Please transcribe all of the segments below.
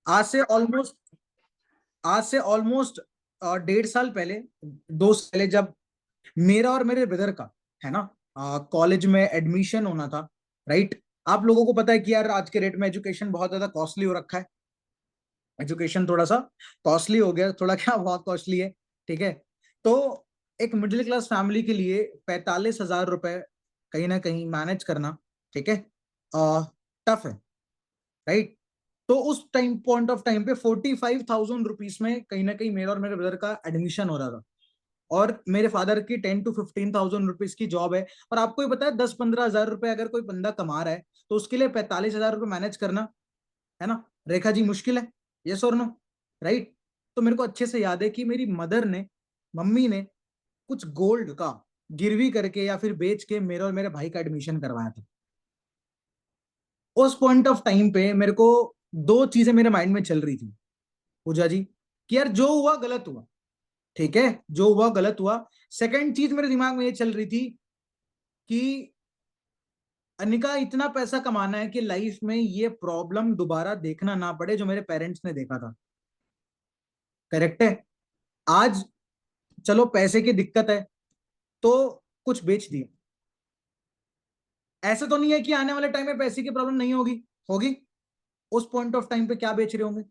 आज से ऑलमोस्ट 1.5 साल पहले, 2 साल पहले, जब मेरा और मेरे ब्रदर का, है ना, कॉलेज में एडमिशन होना था, राइट। आप लोगों को पता है कि यार आज के रेट में एजुकेशन बहुत ज्यादा कॉस्टली हो रखा है। एजुकेशन थोड़ा सा कॉस्टली हो गया, थोड़ा क्या, बहुत कॉस्टली है। ठीक है। तो एक मिडिल क्लास फैमिली के लिए 45,000 रुपए कहीं ना कहीं मैनेज करना, ठीक है, टफ है, राइट। तो उस टाइम, पॉइंट ऑफ टाइम पे 45,000 रुपीज में कहीं ना कहीं मेरा और मेरे ब्रदर का एडमिशन हो रहा था। और मेरे फादर की 10 to 15,000 रुपीज की जॉब है। और आपको ही पता है, 10-15 हजार रुपए अगर कोई बंदा कमा रहा है, तो उसके लिए 45,000 रुपये मैनेज करना, है ना, रेखा जी, मुश्किल है। यस और नो, राइट। तो मेरे को अच्छे से याद है कि मेरी मम्मी ने कुछ गोल्ड का गिरवी करके या फिर बेच के मेरे और मेरे भाई का एडमिशन करवाया था। उस पॉइंट ऑफ टाइम पे मेरे को दो चीजें मेरे माइंड में चल रही थी, पूजा जी, कि यार जो हुआ गलत हुआ, ठीक है, जो हुआ गलत हुआ। सेकंड चीज मेरे दिमाग में ये चल रही थी कि अनिका, इतना पैसा कमाना है कि लाइफ में ये प्रॉब्लम दोबारा देखना ना पड़े जो मेरे पेरेंट्स ने देखा था। करेक्ट है। आज चलो पैसे की दिक्कत है तो कुछ बेच दिए, ऐसा तो नहीं है कि आने वाले टाइम में पैसे की प्रॉब्लम नहीं होगी, होगी। उस पॉइंट ऑफ टाइम पे क्या बेच रहे होंगे,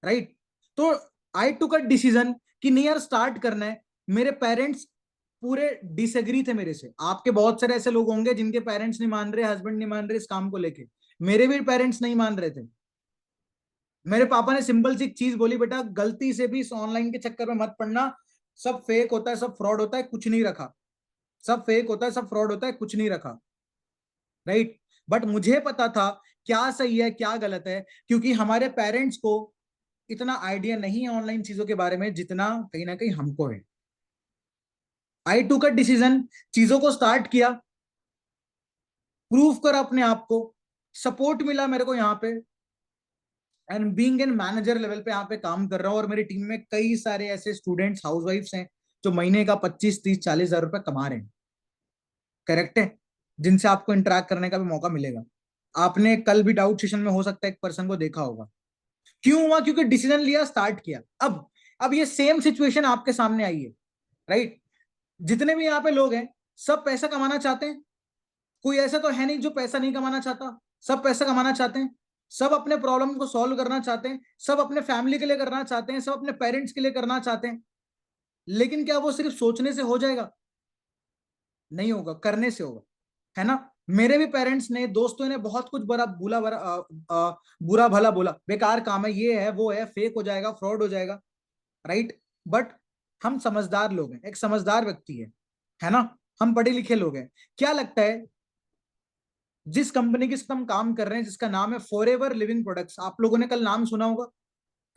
राइट। तो आई टुक अ डिसीजन कि नहीं यार, स्टार्ट करना है। मेरे पेरेंट्स पूरे डिसएग्री थे मेरे से। आपके बहुत सारे ऐसे लोग होंगे जिनके पेरेंट्स नहीं मान रहे, हस्बैंड नहीं मान रहे इस काम को लेके। मेरे भी पेरेंट्स नहीं मान रहे थे। मेरे पापा ने सिंपल सी चीज बोली, बेटा गलती से भी इस ऑनलाइन के चक्कर में मत पड़ना, सब फेक होता है, सब फ्रॉड होता है, कुछ नहीं रखा। सब फेक होता है, सब फ्रॉड होता है, कुछ नहीं रखा, राइट। बट मुझे पता था क्या सही है क्या गलत है, क्योंकि हमारे पेरेंट्स को इतना आइडिया नहीं है ऑनलाइन चीजों के बारे में जितना कहीं ना कहीं हमको है। आई टूक अ डिसीजन, चीजों को स्टार्ट किया, प्रूव कर अपने आप को, सपोर्ट मिला मेरे को यहाँ पे, and being an manager level पे यहाँ पे काम कर रहा हूँ। और मेरी टीम में कई सारे ऐसे स्टूडेंट्स, हाउसवाइफ्स हैं जो महीने का 25, 30, 40 हजार रुपए कमा रहे हैं। करेक्ट है। जिनसे आपको इंटरेक्ट करने का भी मौका मिलेगा। आपने कल भी डाउट सेशन में हो सकता है एक पर्सन को देखा होगा। क्यों हुआ? क्योंकि डिसीजन लिया, स्टार्ट किया। अब ये सेम सिचुएशन आपके सामने आई है, राइट। जितने भी यहाँ पे लोग हैं, सब पैसा कमाना चाहते हैं। कोई ऐसा तो है नहीं जो पैसा नहीं कमाना चाहता। सब पैसा कमाना चाहते हैं। सब अपने प्रॉब्लम को सॉल्व करना चाहते हैं। सब अपने फैमिली के लिए करना चाहते हैं। सब अपने पेरेंट्स के लिए करना चाहते हैं। लेकिन क्या वो सिर्फ सोचने से हो जाएगा? नहीं होगा, करने से होगा, है ना। मेरे भी पेरेंट्स ने, दोस्तों ने बहुत कुछ बड़ा बुरा भला बोला, बेकार काम है, ये है वो है, फेक हो जाएगा, फ्रॉड हो जाएगा, राइट। बट हम समझदार लोग हैं, एक समझदार व्यक्ति है ना। हम पढ़े लिखे लोग हैं। क्या लगता है, जिस कंपनी के साथ हम काम कर रहे हैं, जिसका नाम है फॉरएवर लिविंग प्रोडक्ट्स, आप लोगों ने कल नाम सुना होगा,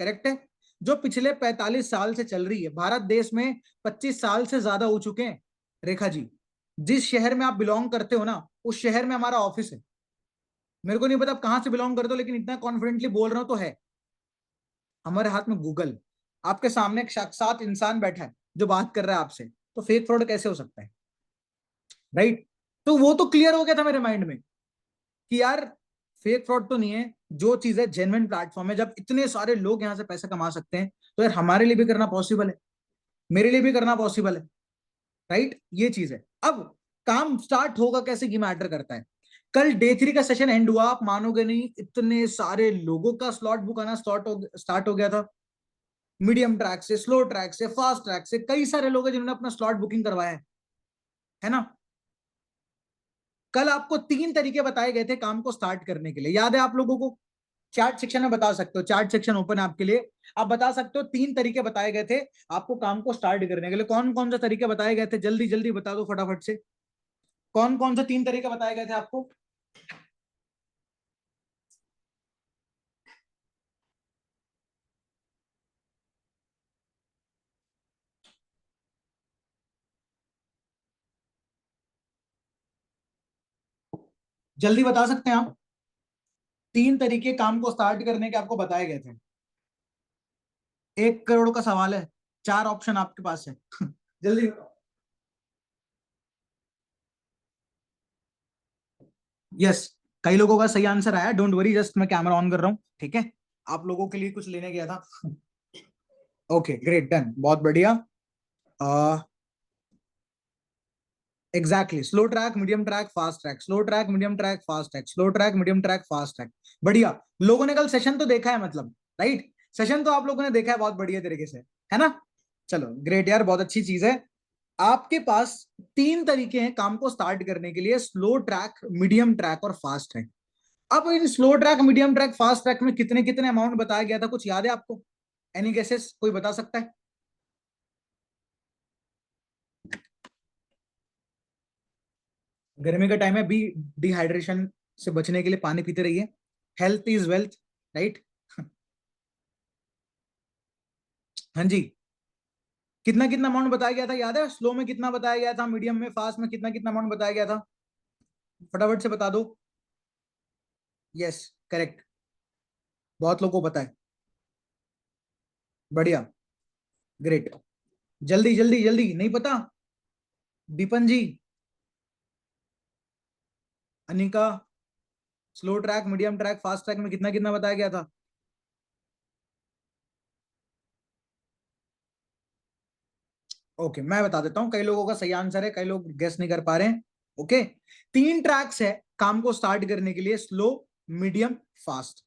करेक्ट है। जो पिछले 45 साल से चल रही है, भारत देश में 25 साल से ज्यादा हो चुके हैं, रेखा जी। जिस शहर में आप बिलोंग करते हो ना, उस शहर में हमारा ऑफिस है। मेरे को नहीं पता आप कहां से बिलोंग करते हो, लेकिन इतना कॉन्फिडेंटली बोल रहा हूं तो है। हमारे हाथ में गूगल, आपके सामने एक साक्षात इंसान बैठा है जो बात कर रहा है आपसे। तो फेक फ्रॉड कैसे हो सकता है, राइट। तो वो तो क्लियर हो गया था मेरे माइंड में कि यार फेक फ्रॉड तो नहीं है, जो चीज है जेन्युइन प्लेटफॉर्म है। जब इतने सारे लोग यहां से पैसा कमा सकते हैं, तो यार हमारे लिए भी करना पॉसिबल है, मेरे लिए भी करना पॉसिबल है, राइट। ये चीज है। अब काम स्टार्ट होगा कैसे, ये मैटर करता है। कल डे 3 का सेशन एंड हुआ, आप मानोगे नहीं, इतने सारे लोगों का स्लॉट बुक आना स्टार्ट हो गया था। मीडियम ट्रैक से, स्लो ट्रैक से, फास्ट ट्रैक से, कई सारे लोग हैं जिन्होंने अपना स्लॉट बुकिंग करवाया है ना। कल आपको 3 तरीके बताए गए थे काम को स्टार्ट करने के लिए, याद है आप लोगों को? चैट सेक्शन में बता सकते हो, चैट सेक्शन ओपन है आपके लिए। आप बता सकते हो, 3 तरीके बताए गए थे आपको काम को स्टार्ट करने के लिए। कौन कौन से तरीके बताए गए थे, जल्दी जल्दी बता दो फटाफट से। कौन कौन से 3 तरीके बताए गए थे आपको? जल्दी बता सकते हैं आप? 3 तरीके काम को स्टार्ट करने के आपको बताए गए थे। 1 करोड़ का सवाल है, 4 ऑप्शन आपके पास है। जल्दी बताओ। यस, कई लोगों का सही आंसर आया, डोंट वरी, जस्ट मैं कैमरा ऑन कर रहा हूँ, ठीक है। आप लोगों के लिए कुछ लेने गया था। ओके ग्रेट डन, बहुत बढ़िया। Exactly, slow track, medium track, fast track, slow track, medium track, fast track, slow track, medium track, fast track. बढ़िया। लोगों ने कल सेशन तो देखा है, मतलब राइट, सेशन तो आप लोगों ने देखा है बहुत बढ़िया तरीके से, है ना। चलो ग्रेट यार, बहुत अच्छी चीज है। आपके पास तीन तरीके हैं काम को स्टार्ट करने के लिए, स्लो ट्रैक, मीडियम ट्रैक और फास्ट ट्रैक। अब in slow track, medium track, fast track में कितने कितने अमाउंट बताया गया था, कुछ याद है आपको? एनी गेसेस, कोई बता सकता है? गर्मी का टाइम है, बी डिहाइड्रेशन से बचने के लिए पानी पीते रहिए। Health is wealth, right. हाँ जी। कितना कितना अमाउंट बताया गया था, याद है? स्लो में कितना बताया गया था, मीडियम में, फास्ट में कितना कितना अमाउंट बताया गया था? फटाफट से बता दो। Yes, correct. बहुत लोगों को पता है। बढ़िया, ग्रेट। जल्दी जल्दी जल्दी, नहीं पता? Deepan ji, Anika, slow track, medium track, fast track में कितना कितना बताया गया था? ओके, मैं बता देता हूं, कई लोगों का सही आंसर है, कई लोग गेस नहीं कर पा रहे हैं। ओके, तीन ट्रैक्स है काम को स्टार्ट करने के लिए, slow, medium, fast.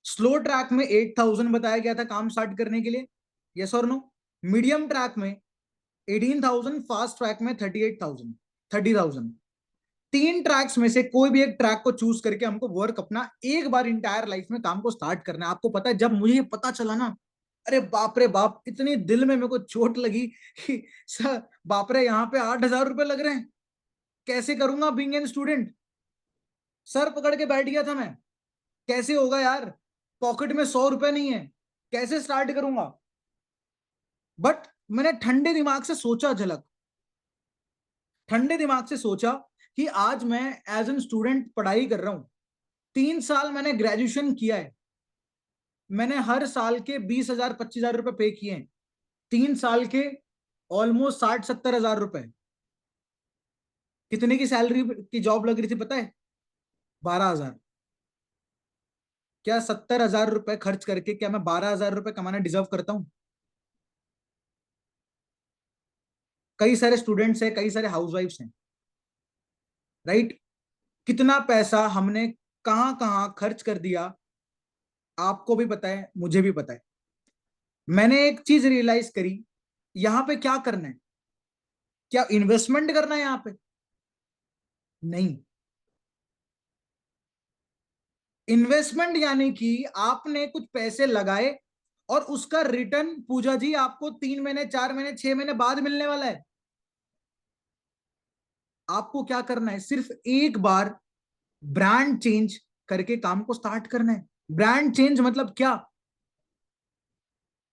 Slow track में 8,000 बताया गया था काम स्टार्ट करने के लिए, यस और नो? मीडियम ट्रैक में 18,000, फास्ट ट्रैक में 38,000, 30,000। तीन ट्रैक्स में से कोई भी एक ट्रैक को चूज करके हमको वर्क अपना एक बार इंटायर लाइफ में काम को स्टार्ट करना है। आपको पता है, जब मुझे ये पता चला ना, अरे बाप रे बाप, इतनी दिल में मेरे को चोट लगी कि सर बाप रे, यहाँ पे 8,000 रुपए लग रहे हैं, कैसे करूंगा बीइंग एन स्टूडेंट। सर पकड़ के बैठ गया था मैं, कैसे होगा यार, पॉकेट में 100 रुपए नहीं है, कैसे स्टार्ट करूंगा। बट मैंने ठंडे दिमाग से सोचा, झलक, ठंडे दिमाग से सोचा कि आज मैं एज एन स्टूडेंट पढ़ाई कर रहा हूं, 3 साल मैंने ग्रेजुएशन किया है, मैंने हर साल के 20,000 25,000 रुपए पे किए हैं, 3 साल के ऑलमोस्ट 60-70 हजार रुपए। कितने की सैलरी की जॉब लग रही थी पता है? 12,000। क्या 70,000 रुपए खर्च करके क्या मैं 12,000 रुपए कमाना डिजर्व करता हूँ? कई सारे स्टूडेंट्स हैं, कई सारे हाउसवाइफ्स हैं, राइट। कितना पैसा हमने कहां कहां खर्च कर दिया, आपको भी पता है, मुझे भी पता है। मैंने एक चीज रियलाइज करी, यहां पे क्या करना है, क्या इन्वेस्टमेंट करना है यहाँ पे? नहीं। इन्वेस्टमेंट यानी कि आपने कुछ पैसे लगाए और उसका रिटर्न, पूजा जी, आपको 3 महीने, 4 महीने, 6 महीने बाद मिलने वाला है। आपको क्या करना है, सिर्फ एक बार ब्रांड चेंज करके काम को स्टार्ट करना है। ब्रांड चेंज मतलब क्या?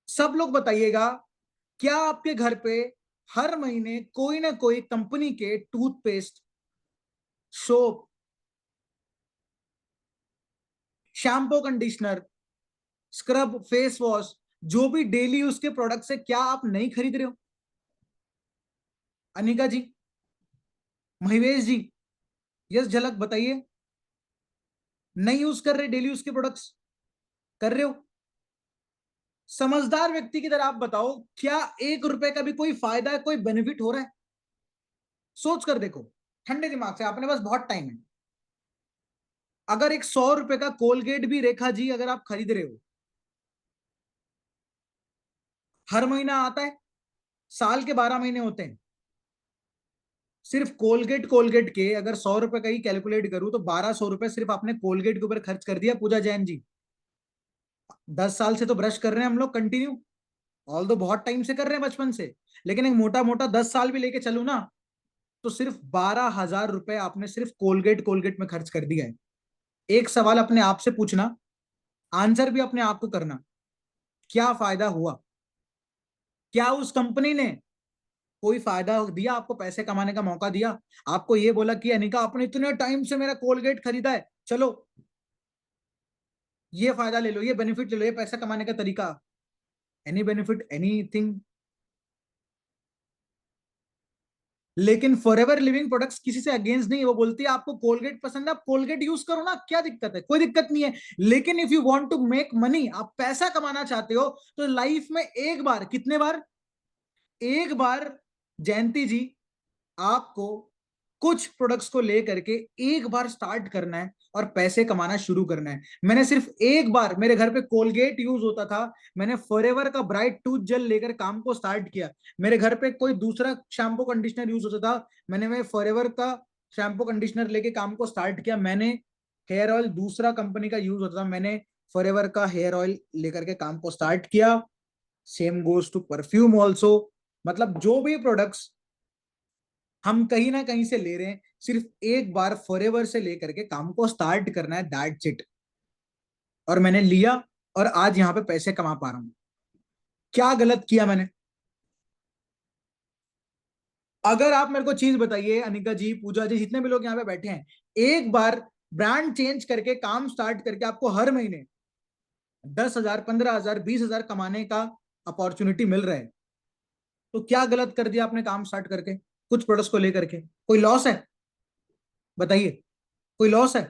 सब लोग बताइएगा, क्या आपके घर पे हर महीने कोई ना कोई कंपनी के toothpaste, soap, shampoo, conditioner, scrub, face wash, जो भी डेली यूज के प्रोडक्ट्स है, क्या आप नहीं खरीद रहे हो? अनिका जी, महेश जी, यस, झलक बताइए। नहीं यूज कर रहे डेली यूज के प्रोडक्ट्स? कर रहे हो? समझदार व्यक्ति की तरह आप बताओ, क्या 1 रुपए का भी कोई फायदा है, कोई बेनिफिट हो रहा है? सोच कर देखो, ठंडे दिमाग से, आपने बस बहुत टाइम है। अगर एक 100 रुपए का कोलगेट भी, रेखा जी, अगर आप खरीद रहे हो, हर महीना आता है, साल के 12 महीने होते हैं, सिर्फ कोलगेट, कोलगेट के अगर 100 रुपए का ही कैलकुलेट करूं तो 1,200 रुपए सिर्फ आपने कोलगेट के ऊपर खर्च कर दिया, पूजा जैन जी। 10 साल से तो ब्रश कर रहे हैं हम लोग कंटिन्यू, ऑल दो बहुत टाइम से कर रहे हैं, बचपन से, लेकिन एक मोटा मोटा 10 साल भी लेके चलू ना, तो सिर्फ 12,000 रुपए आपने सिर्फ कोलगेट, कोलगेट में खर्च कर दिया है। एक सवाल अपने आप से पूछना, आंसर भी अपने आप को करना, क्या फायदा हुआ? क्या उस कंपनी ने कोई फायदा दिया आपको, पैसे कमाने का मौका दिया? आपको ये बोला कि अनिका, आपने इतने टाइम से मेरा कोलगेट खरीदा है, चलो ये फायदा ले लो, ये बेनिफिट ले लो, ये पैसा कमाने का तरीका? Any benefit, anything? लेकिन फॉरएवर लिविंग प्रोडक्ट्स किसी से अगेंस्ट नहीं है, वो बोलती है आपको कोलगेट पसंद है, आप कोलगेट यूज करो ना, क्या दिक्कत है, कोई दिक्कत नहीं है। लेकिन if you want to make money, आप पैसा कमाना चाहते हो, तो लाइफ में एक बार, कितने बार, एक बार जयंती जी, आपको कुछ प्रोडक्ट्स को लेकर के एक बार स्टार्ट करना है और पैसे कमाना शुरू करना है। मैंने सिर्फ एक बार, मेरे घर पे कोलगेट यूज होता था, मैंने फॉरएवर का ब्राइट टूथ जेल लेकर काम को स्टार्ट किया। मेरे घर पे कोई दूसरा शैम्पू कंडीशनर यूज होता था, मैं फॉरएवर का शैम्पू कंडीशनर लेके काम को स्टार्ट किया। मैंने हेयर ऑयल दूसरा कंपनी का यूज होता था, मैंने फॉरएवर का हेयर ऑयल लेकर के काम को स्टार्ट किया। Same goes to perfume also. मतलब जो भी प्रोडक्ट्स हम कहीं ना कहीं से ले रहे हैं, सिर्फ एक बार फॉरएवर से लेकर के काम को स्टार्ट करना है, दैट्स इट। और मैंने लिया और आज यहां पे पैसे कमा पा रहा हूं। क्या गलत किया मैंने? अगर आप मेरे को चीज बताइए, अनिका जी, पूजा जी, जितने भी लोग यहाँ पे बैठे हैं, एक बार ब्रांड चेंज करके काम स्टार्ट करके आपको हर महीने 10,000, 15,000, 20,000 कमाने का अपॉर्चुनिटी मिल रहा है, तो क्या गलत कर दिया आपने काम स्टार्ट करके कुछ प्रोडक्ट्स को लेकर के? कोई लॉस है? बताइए, कोई लॉस है?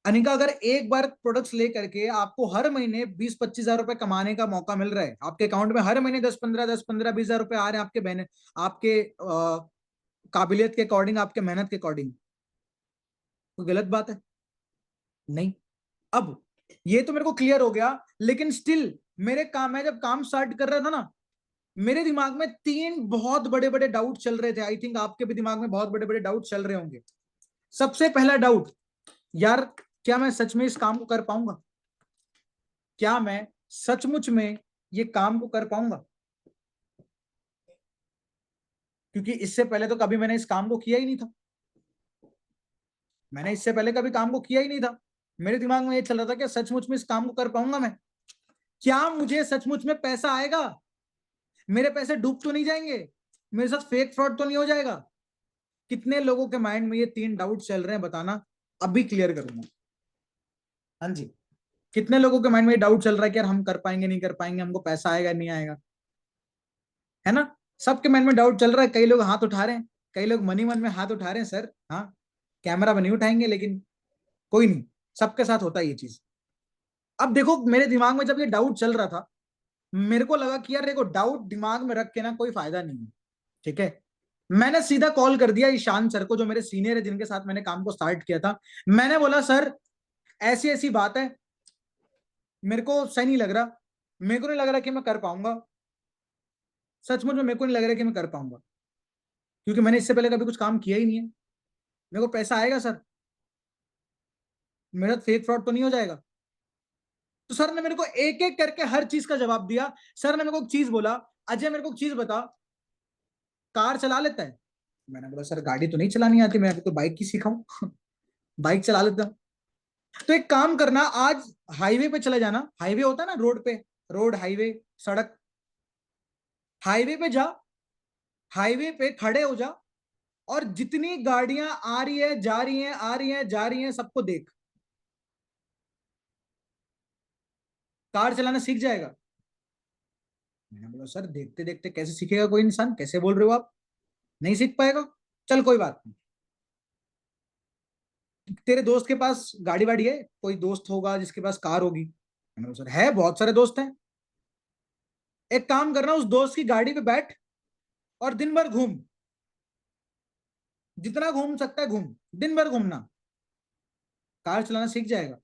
अनिका, अगर एक बार प्रोडक्ट्स लेकर के आपको हर महीने 20-25,000 रुपए कमाने का मौका मिल रहा है, आपके अकाउंट में हर महीने 10-15, 20,000 रुपए आ रहे हैं आपके बहने, आपके काबिलियत के अकॉर्डिंग, आपके मेहनत के अकॉर्डिंग, कोई गलत बात है? नहीं। अब ये तो मेरे को क्लियर हो गया, लेकिन स्टिल मेरे काम, मैं जब काम स्टार्ट कर रहा था ना, मेरे दिमाग में तीन बहुत बड़े बड़े डाउट चल रहे थे। आई थिंक आपके भी दिमाग में बहुत बड़े बड़े डाउट चल रहे होंगे। सबसे पहला डाउट, यार क्या मैं सच में इस काम को कर पाऊंगा? क्या मैं सचमुच में ये काम को कर पाऊंगा? क्योंकि इससे पहले तो कभी मैंने इस काम को किया ही नहीं था। मैंने इससे पहले कभी काम को किया ही नहीं था। मेरे दिमाग में ये चल रहा था कि सचमुच में इस काम को कर पाऊंगा मैं? क्या मुझे सचमुच में पैसा आएगा? मेरे पैसे डूब तो नहीं जाएंगे? मेरे साथ फेक फ्रॉड तो नहीं हो जाएगा? कितने लोगों के माइंड में ये तीन डाउट चल रहे हैं, बताना, अभी क्लियर करूंगा। हाँ जी, कितने लोगों के माइंड में ये डाउट चल रहा है कि यार हम कर पाएंगे नहीं कर पाएंगे, हमको पैसा आएगा नहीं आएगा? है ना? सबके मन में डाउट चल रहा है। कई लोग हाथ उठा रहे हैं, कई लोग मनी मन में हाथ उठा रहे हैं, सर हाँ, कैमरा में नहीं उठाएंगे, लेकिन कोई नहीं, सबके साथ होता है ये चीज। अब देखो, मेरे दिमाग में जब ये डाउट चल रहा था, मेरे को लगा कि यार देखो, डाउट दिमाग में रख के ना कोई फायदा नहीं है, ठीक है? मैंने सीधा कॉल कर दिया ईशान सर को, जो मेरे सीनियर है, जिनके साथ मैंने काम को स्टार्ट किया था। मैंने बोला, सर ऐसी ऐसी बात है, मेरे को सही नहीं लग रहा, मेरे को नहीं लग रहा कि मैं कर पाऊंगा, सचमुच में मेरे को नहीं लग रहा कि मैं कर पाऊंगा, क्योंकि मैंने इससे पहले कभी कुछ काम किया ही नहीं है। मेरे को पैसा आएगा सर? मेरा फेक फ्रॉड तो नहीं हो जाएगा? तो सर ने मेरे को एक एक करके हर चीज का जवाब दिया। सर ने मेरे को एक चीज बोला, अजय मेरे को एक चीज बता, कार चला लेता है? मैंने बोला, सर गाड़ी तो नहीं चलानी आती, मैं अभी तो बाइक की सीखा हूं। बाइक चला लेता हूं। तो एक काम करना, आज हाईवे पे चले जाना, हाईवे होता है ना रोड पे, रोड, हाईवे, सड़क, हाईवे पे जा, हाईवे पे खड़े हो जा, और जितनी गाड़ियां आ रही है जा रही हैं, आ रही हैं जा रही हैं, सबको देख, कार चलाना सीख जाएगा। मैंने बोला, सर देखते देखते कैसे सीखेगा कोई इंसान, कैसे बोल रहे हो आप, नहीं सीख पाएगा। चल कोई बात नहीं, तेरे दोस्त के पास गाड़ी वाड़ी है? कोई दोस्त होगा जिसके पास कार होगी? मैंने बोला, सर है, बहुत सारे दोस्त हैं। एक काम करना, उस दोस्त की गाड़ी पे बैठ और दिन भर घूम, जितना घूम सकता है घूम, दिन भर घूमना, कार चलाना सीख जाएगा।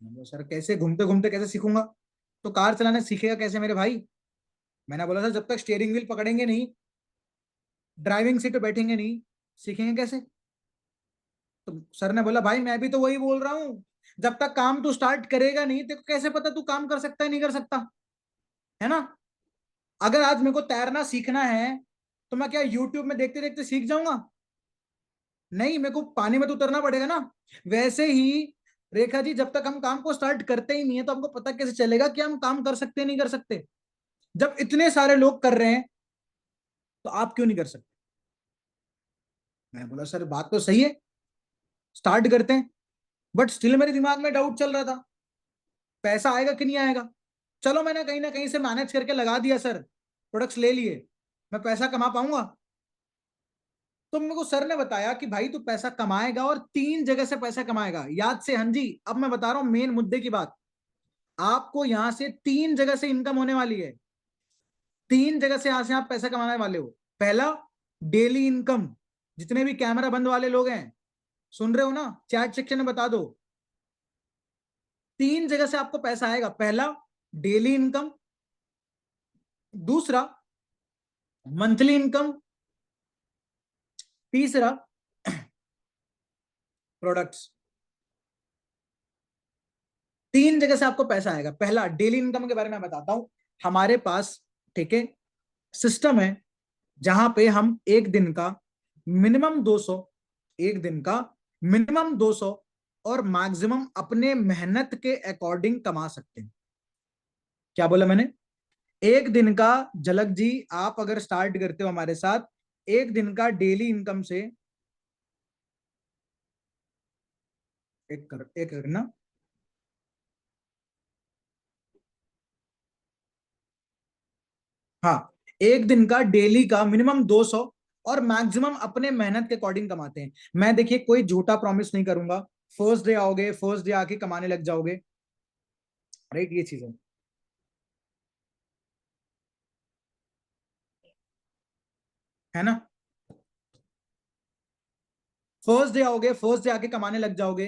मैंने बोला, सर कैसे घूमते घूमते कैसे सीखूंगा? तो कार चलाना सीखेगा कैसे मेरे भाई? मैंने बोला, सर जब तक स्टीयरिंग व्हील पकड़ेंगे नहीं, ड्राइविंग सीट पे बैठेंगे नहीं, सीखेंगे कैसे? तो सर ने बोला, भाई मैं भी तो वही बोल रहा हूँ, जब तक काम तू स्टार्ट करेगा नहीं, तेरे को कैसे पता तू काम कर सकता है नहीं कर सकता? है ना? अगर आज मेरे को तैरना सीखना है, तो मैं क्या यूट्यूब में देखते देखते सीख जाऊंगा? नहीं, मेरे को पानी में तो उतरना पड़ेगा ना। वैसे ही रेखा जी, जब तक हम काम को स्टार्ट करते ही नहीं है, तो हमको पता कैसे चलेगा कि हम काम कर सकते हैं नहीं कर सकते? जब इतने सारे लोग कर रहे हैं, तो आप क्यों नहीं कर सकते? मैं बोला, सर बात तो सही है, स्टार्ट करते हैं। बट स्टिल मेरे दिमाग में डाउट चल रहा था, पैसा आएगा कि नहीं आएगा? चलो मैंने कहीं ना कहीं से मैनेज करके लगा दिया सर, प्रोडक्ट्स ले लिए, मैं पैसा कमा पाऊंगा? तो मेरे को सर ने बताया कि भाई तू पैसा कमाएगा और 3 जगह से पैसा कमाएगा, याद से। हाँ जी, अब मैं बता रहा हूं मेन मुद्दे की बात। आपको यहां से 3 जगह से इनकम होने वाली है। 3 जगह से यहां से आप पैसा कमाने वाले हो। पहला, डेली इनकम। जितने भी कैमरा बंद वाले लोग हैं, सुन रहे हो ना, चैट सेक्शन में बता दो। 3 जगह से आपको पैसा आएगा। पहला, डेली इनकम। दूसरा, मंथली इनकम। तीसरा, प्रोडक्ट्स। 3 जगह से आपको पैसा आएगा। पहला, डेली इनकम के बारे में बताता हूं। हमारे पास, ठीक है, सिस्टम है जहां पे हम एक दिन का मिनिमम 200, एक दिन का मिनिमम 200 और मैक्सिमम अपने मेहनत के अकॉर्डिंग कमा सकते हैं। क्या बोला मैंने? एक दिन का, झलक जी, आप अगर स्टार्ट करते हो हमारे साथ एक दिन का डेली इनकम से, एक करना, हाँ, एक दिन का डेली का मिनिमम 200 और मैक्सिमम अपने मेहनत के अकॉर्डिंग कमाते हैं। मैं देखिए कोई झूठा प्रॉमिस नहीं करूंगा। फर्स्ट डे आओगे, फर्स्ट डे आके कमाने लग जाओगे, राइट? ये चीज है ना। फर्स्ट डे आओगे, फर्स्ट डे आके कमाने लग जाओगे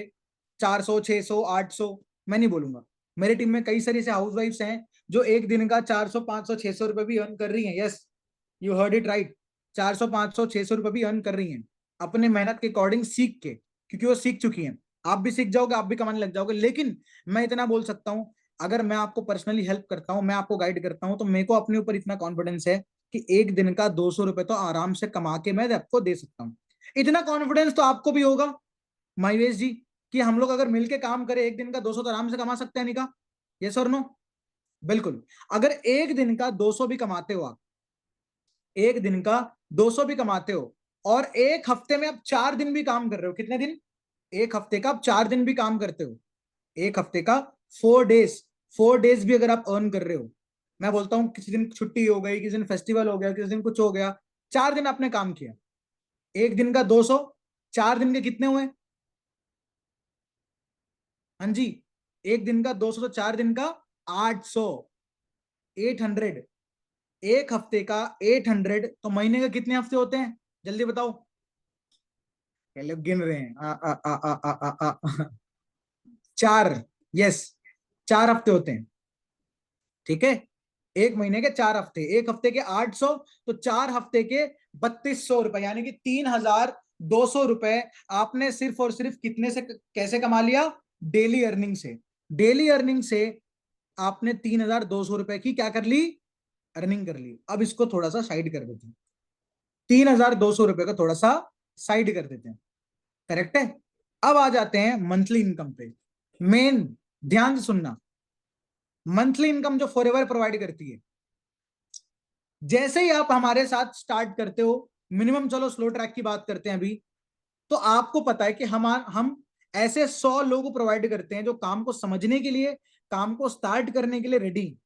400, 600, 800। मैं नहीं बोलूंगा। मेरी टीम में कई सारी ऐसे हाउस वाइफ्स हैं जो एक दिन का 400, 500, 600 रुपए भी अर्न कर रही हैं। Yes, you heard it right. 400, 500, 600 रुपए भी अर्न कर रही हैं अपने मेहनत के अकॉर्डिंग सीख के, क्योंकि वो सीख चुकी हैं। आप भी सीख जाओगे, आप भी कमाने लग जाओगे। लेकिन मैं इतना बोल सकता हूं, अगर मैं आपको पर्सनली हेल्प करता हूं, मैं आपको गाइड करता हूं, तो मेरे को अपने ऊपर इतना कॉन्फिडेंस है कि एक दिन का 200 रुपए तो आराम से कमा के मैं आपको दे सकता हूँ। इतना कॉन्फिडेंस तो आपको भी होगा माइवेश जी, कि हम लोग अगर मिलके काम करें एक दिन का 200 तो आराम से कमा सकते हैं, निका? यस और नो? बिल्कुल। अगर एक दिन का 200 भी कमाते हो आप, एक दिन का 200 भी कमाते हो, और एक हफ्ते में आप 4 दिन भी काम कर रहे हो, कितने दिन? एक हफ्ते का आप 4 दिन भी काम करते हो, एक हफ्ते का 4 डेज, 4 डेज भी अगर आप अर्न कर रहे हो। मैं बोलता हूं किसी दिन छुट्टी हो गई, किसी दिन फेस्टिवल हो गया, किसी दिन कुछ हो गया, 4 दिन आपने काम किया। एक दिन का 200, 4 दिन के कितने हुए? हाँ जी, एक दिन का 200 तो 4 दिन का 800, 800। एक हफ्ते का 800, तो महीने का कितने हफ्ते होते हैं? जल्दी बताओ। ये लोग गिन रहे हैं। चार। यस, 4 हफ्ते होते हैं, ठीक है। एक महीने के 4 हफ्ते, एक हफ्ते के 800, तो 4 हफ्ते के 3200 रुपए, यानी कि 3200 रुपए आपने सिर्फ और सिर्फ कितने से, कैसे कमा लिया? डेली अर्निंग से। डेली अर्निंग से आपने 3200 रुपए की क्या कर ली? अर्निंग कर ली। अब इसको थोड़ा सा साइड कर देते हैं, 3200 रुपए को थोड़ा सा साइड कर देते हैं, करेक्ट है। अब आ जाते हैं मंथली इनकम पे। मेन, ध्यान से सुनना, मंथली इनकम जो फॉर एवर प्रोवाइड करती है। जैसे ही आप हमारे साथ स्टार्ट करते हो, मिनिमम, चलो स्लो ट्रैक की बात करते हैं अभी, तो आपको पता है कि हम ऐसे 100 लोगों को प्रोवाइड करते हैं जो काम को समझने के लिए, काम को स्टार्ट करने के लिए रेडी।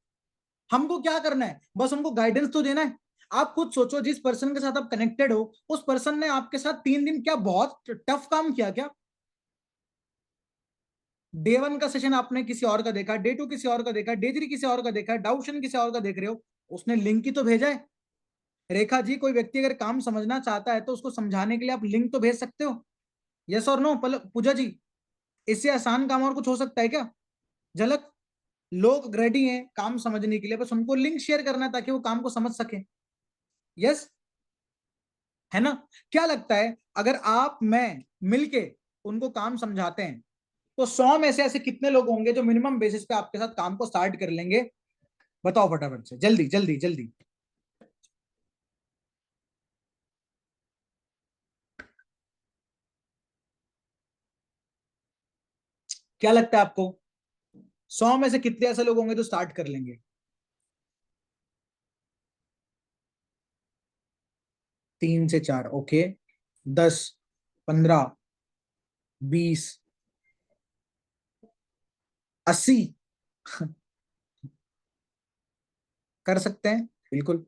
हमको क्या करना है? बस उनको गाइडेंस तो देना है। आप खुद सोचो, जिस पर्सन के साथ आप कनेक्टेड हो, उस पर्सन ने आपके साथ 3 दिन क्या बहुत टफ काम किया क्या? डे 1 का सेशन आपने किसी और का देखा, डे 2 किसी और का देखा, डे 3 किसी और का देखा, डाउशन किसी और का देख रहे हो, उसने लिंक ही तो भेजा है। रेखा जी, कोई व्यक्ति अगर काम समझना चाहता है तो उसको समझाने के लिए आप लिंक तो भेज सकते हो। यस और नो पूजा जी? इससे आसान काम और कुछ हो सकता है क्या? झलक, लोग रेडी हैं काम समझने के लिए, बस उनको लिंक शेयर करना है ताकि वो काम को समझ सके। यस, है ना? क्या लगता है, अगर आप मैं मिलके उनको काम समझाते हैं, तो 100 में से ऐसे कितने लोग होंगे जो मिनिमम बेसिस पे आपके साथ काम को स्टार्ट कर लेंगे? बताओ फटाफट से, जल्दी जल्दी जल्दी। क्या लगता है आपको, 100 में से कितने ऐसे लोग होंगे जो स्टार्ट कर लेंगे? 3 से 4, ओके। 10, 15, 20, 80 कर सकते हैं, बिल्कुल।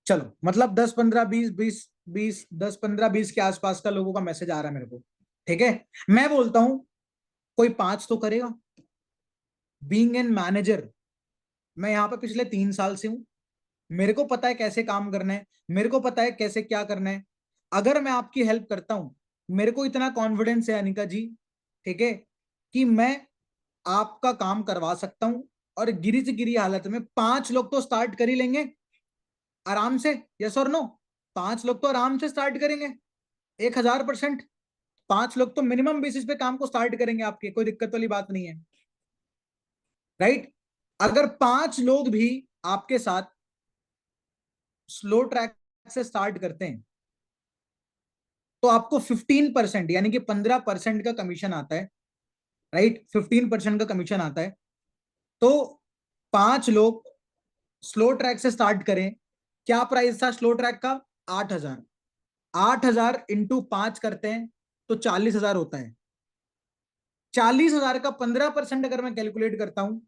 चलो मतलब 10 15 20 20 20 10 15 20 के आसपास का लोगों का मैसेज आ रहा है मेरे को, ठीक है। मैं बोलता हूं कोई 5 तो करेगा। बीइंग एन मैनेजर, मैं यहाँ पे पिछले 3 साल से हूं, मेरे को पता है कैसे काम करना है, मेरे को पता है कैसे क्या करना है। अगर मैं आपकी हेल्प करता हूं, मेरे को इतना कॉन्फिडेंस है अनिका जी, ठीक है, कि मैं आपका काम करवा सकता हूं। और गिरी से गिरी हालत में 5 लोग तो स्टार्ट कर ही लेंगे आराम से, यस और नो। 5 लोग तो आराम से स्टार्ट करेंगे, 1000%। 5 लोग तो मिनिमम बेसिस पे काम को स्टार्ट करेंगे आपके, कोई दिक्कत वाली बात नहीं है, राइट। अगर 5 लोग भी आपके साथ स्लो ट्रैक से स्टार्ट करते हैं तो आपको 15% यानी कि 15% का कमीशन आता है, राइट। 15% का कमीशन आता है। तो 5 लोग स्लो ट्रैक से स्टार्ट करें, क्या प्राइस था स्लो ट्रैक का? 8,000। 8,000 इंटू 5 करते हैं तो 40,000 होता है। 40,000 का 15% अगर मैं कैलकुलेट करता हूं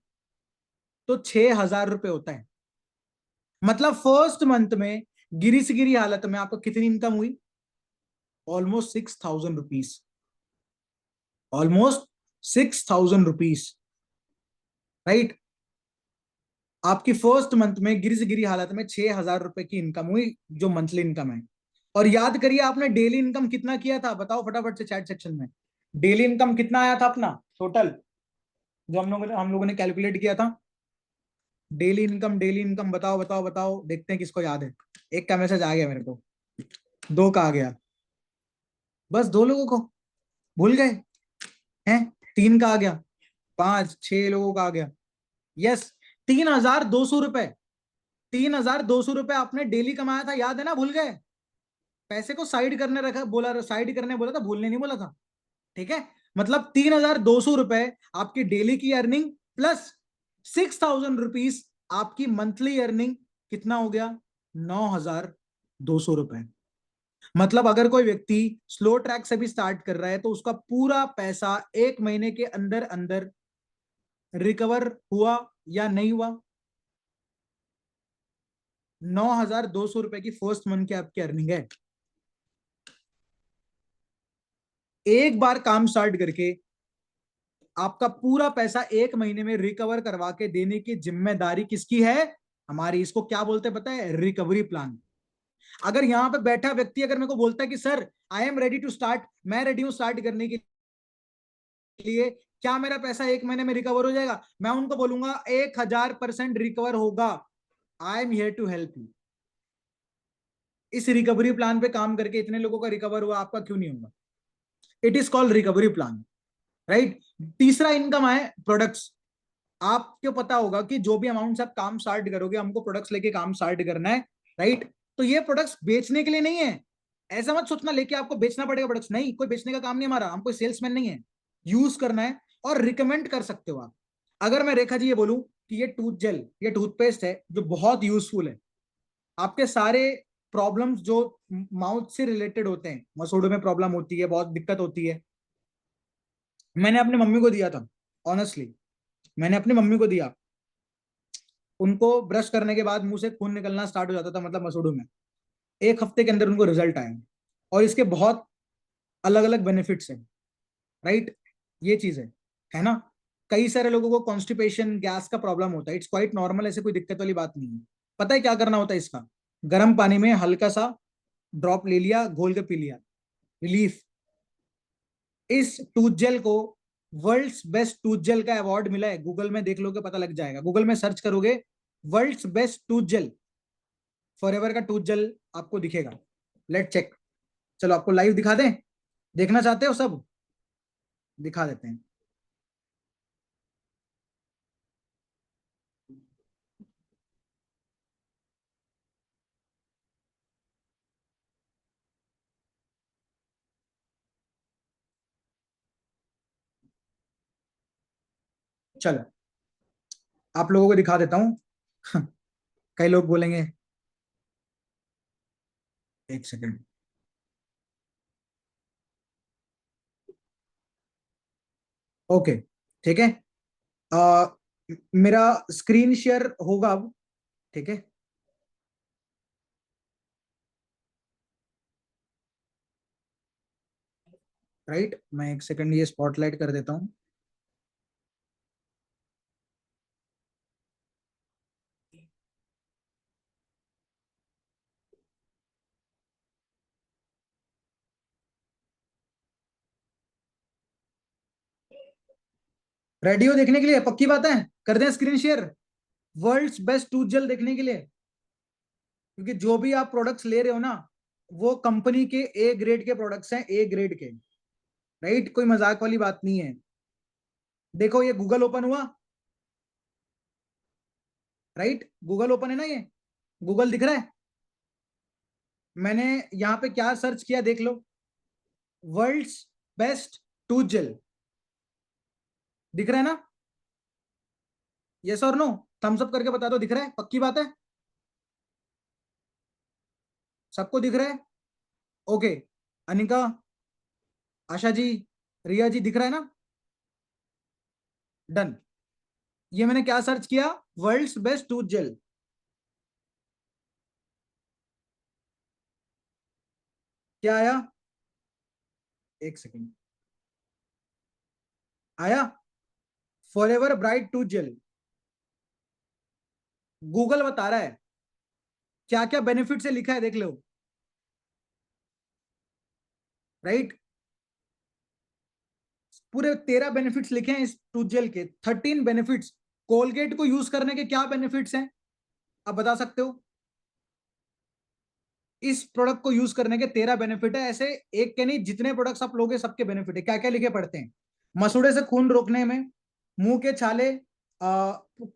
तो 6,000 रुपए होता है। मतलब फर्स्ट मंथ में गिरी से गिरी हालत में आपको कितनी इनकम हुई? Almost 6,000 rupees. Almost 6,000 rupees, right. आपकी फर्स्ट मंथ में गिरी से गिरी हालत में 6,000 रुपए की इनकम हुई, जो मंथली इनकम है। और याद करिए आपने डेली इनकम कितना किया था, बताओ फटाफट से चैट सेक्शन में। डेली इनकम कितना आया था अपना टोटल, जो हम लोगों ने कैलकुलेट किया था? डेली इनकम बताओ बताओ बताओ, देखते हैं किसको याद है। एक का मैसेज आ गया मेरे को, 2 का आ गया, बस 2 लोगों को भूल गए हैं। 3 का आ गया, 5 6 लोगों का आ गया, यस। 3,200 रुपए, 3,200 रुपए आपने डेली कमाया था, याद है ना? भूल गए? पैसे को साइड करने रखा, बोला साइड करने बोला था, भूलने नहीं बोला था, ठीक है। मतलब 3,200 रुपए आपकी डेली की अर्निंग प्लस 6,000 रुपीज आपकी मंथली अर्निंग, कितना हो गया? 9,200 रुपए। मतलब अगर कोई व्यक्ति स्लो ट्रैक से भी स्टार्ट कर रहा है तो उसका पूरा पैसा 1 महीने के अंदर अंदर रिकवर हुआ या नहीं हुआ? 9,200 रुपए की फर्स्ट मंथ की आपकी अर्निंग है। एक बार काम स्टार्ट करके आपका पूरा पैसा 1 महीने में रिकवर करवा के देने की जिम्मेदारी किसकी है? हमारी। इसको क्या बोलते हैं पता है? Recovery plan. अगर यहां पे बैठा व्यक्ति अगर मेरे को बोलता है कि sir I am ready to start, मैं रेडी हूं स्टार्ट करने के लिए, क्या मेरा पैसा 1 महीने में रिकवर हो जाएगा? मैं उनको बोलूंगा 1,000% रिकवर होगा। I am here to help you. इस रिकवरी प्लान पे काम करके इतने लोगों का रिकवर हुआ, आपका क्यों नहीं होगा? It is called recovery plan, right. तीसरा इनकम है प्रोडक्ट्स। आपको पता होगा कि जो भी अमाउंट से आप काम स्टार्ट करोगे, हमको प्रोडक्ट्स लेके काम स्टार्ट करना है, राइट। तो ये प्रोडक्ट्स बेचने के लिए नहीं है। ऐसा मत सोचना लेके आपको बेचना पड़ेगा प्रोडक्ट्स, नहीं, कोई बेचने का काम नहीं हमारा, हम कोई सेल्समैन नहीं है। यूज करना है और रिकमेंड कर सकते हो आप। अगर मैं रेखा जी ये बोलूं कि ये टूथ जेल, ये टूथपेस्ट है जो बहुत यूजफुल है, आपके सारे प्रॉब्लम्स जो माउथ से रिलेटेड होते हैं, मसूड़ों में प्रॉब्लम होती है, बहुत दिक्कत होती है, मैंने अपनी मम्मी को दिया था, ऑनेस्टली। मैंने अपनी मम्मी को दिया, उनको ब्रश करने के बाद मुंह से खून निकलना स्टार्ट हो जाता था, मतलब मसूड़ों में। 1 हफ्ते के अंदर उनको रिजल्ट आया। और इसके बहुत अलग अलग बेनिफिट्स हैं, राइट। ये चीज है ना। कई सारे लोगों को कॉन्स्टिपेशन, गैस का प्रॉब्लम होता है, इट्स क्वाइट नॉर्मल, ऐसे कोई दिक्कत वाली बात नहीं है। पता है क्या करना होता है इसका? गर्म पानी में हल्का सा ड्रॉप ले लिया, घोल के पी लिया, रिलीफ। इस टूथ जेल को वर्ल्ड्स बेस्ट टूथ जेल का अवार्ड मिला है, गूगल में देख लोगे पता लग जाएगा, गूगल में सर्च करोगे world's best tooth gel, Forever का टूथ जेल आपको दिखेगा। Let check. चलो आपको लाइव दिखा दें, देखना चाहते हो सब? दिखा देते हैं। चलो आप लोगों को दिखा देता हूं। कई लोग बोलेंगे, एक सेकंड। ओके, ठीक है। आ, मेरा स्क्रीन शेयर होगा अब, ठीक है। राइट, मैं एक सेकंड ये स्पॉटलाइट कर देता हूं। रेडी हो देखने के लिए? पक्की बात है, कर दें screen share world's best tooth gel देखने के लिए? क्योंकि जो भी आप प्रोडक्ट्स ले रहे हो ना, वो कंपनी के ए ग्रेड के प्रोडक्ट्स हैं, ए ग्रेड के। राइट, कोई मजाक वाली बात नहीं है। देखो ये गूगल ओपन हुआ, राइट, गूगल ओपन है ना, ये गूगल दिख रहा है। मैंने यहाँ पे क्या सर्च किया देख लो, वर्ल्ड्स बेस्ट टूथ जेल, दिख रहा है ना? यस और नो, थम्स अप करके बता दो, दिख रहा है? पक्की बात है, सबको दिख रहा है? ओके, अनिका, आशा जी, रिया जी, दिख रहा है ना? डन। ये मैंने क्या सर्च किया, वर्ल्ड्स बेस्ट टूथ जेल। क्या आया? एक सेकेंड, आया Forever bright tooth gel. Google बता रहा है क्या क्या बेनिफिट से लिखा है, देख लो। राइट, पूरे 13 बेनिफिट्स लिखे हैं इस टूथ जेल के, 13 बेनिफिट्स। कोलगेट को यूज करने के क्या बेनिफिट्स हैं, आप बता सकते हो? इस प्रोडक्ट को यूज करने के 13 बेनिफिट है, ऐसे एक के नहीं, जितने प्रोडक्ट्स आप लोगे सबके बेनिफिट है। क्या क्या लिखे पढ़ते हैं? मसूड़े से खून रोकने में, मुंह के छाले की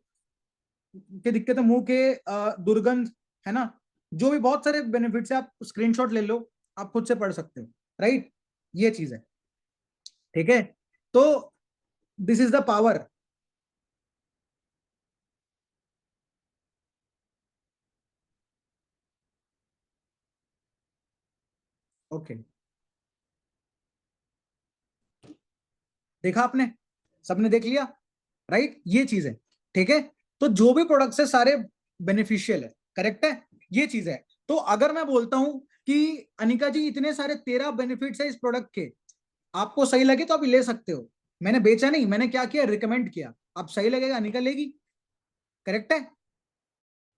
दिक्कत है, मुंह के दुर्गंध, है ना, जो भी बहुत सारे बेनिफिट्स है, आप स्क्रीनशॉट ले लो, आप खुद से पढ़ सकते हो। राइट, ये चीज है, ठीक है? तो this is the power. Okay, देखा आपने, सबने देख लिया? राइट, ये चीज है, ठीक है? तो जो भी प्रोडक्ट्स है सारे बेनिफिशियल है, करेक्ट है, ये चीज है। तो अगर मैं बोलता हूं कि अनिका जी इतने सारे 13 बेनिफिट्स है इस प्रोडक्ट के, आपको सही लगे तो आप ले सकते हो। मैंने बेचा नहीं, मैंने क्या किया, रिकमेंड किया। आप सही लगेगा अनिका लेगी, करेक्ट है,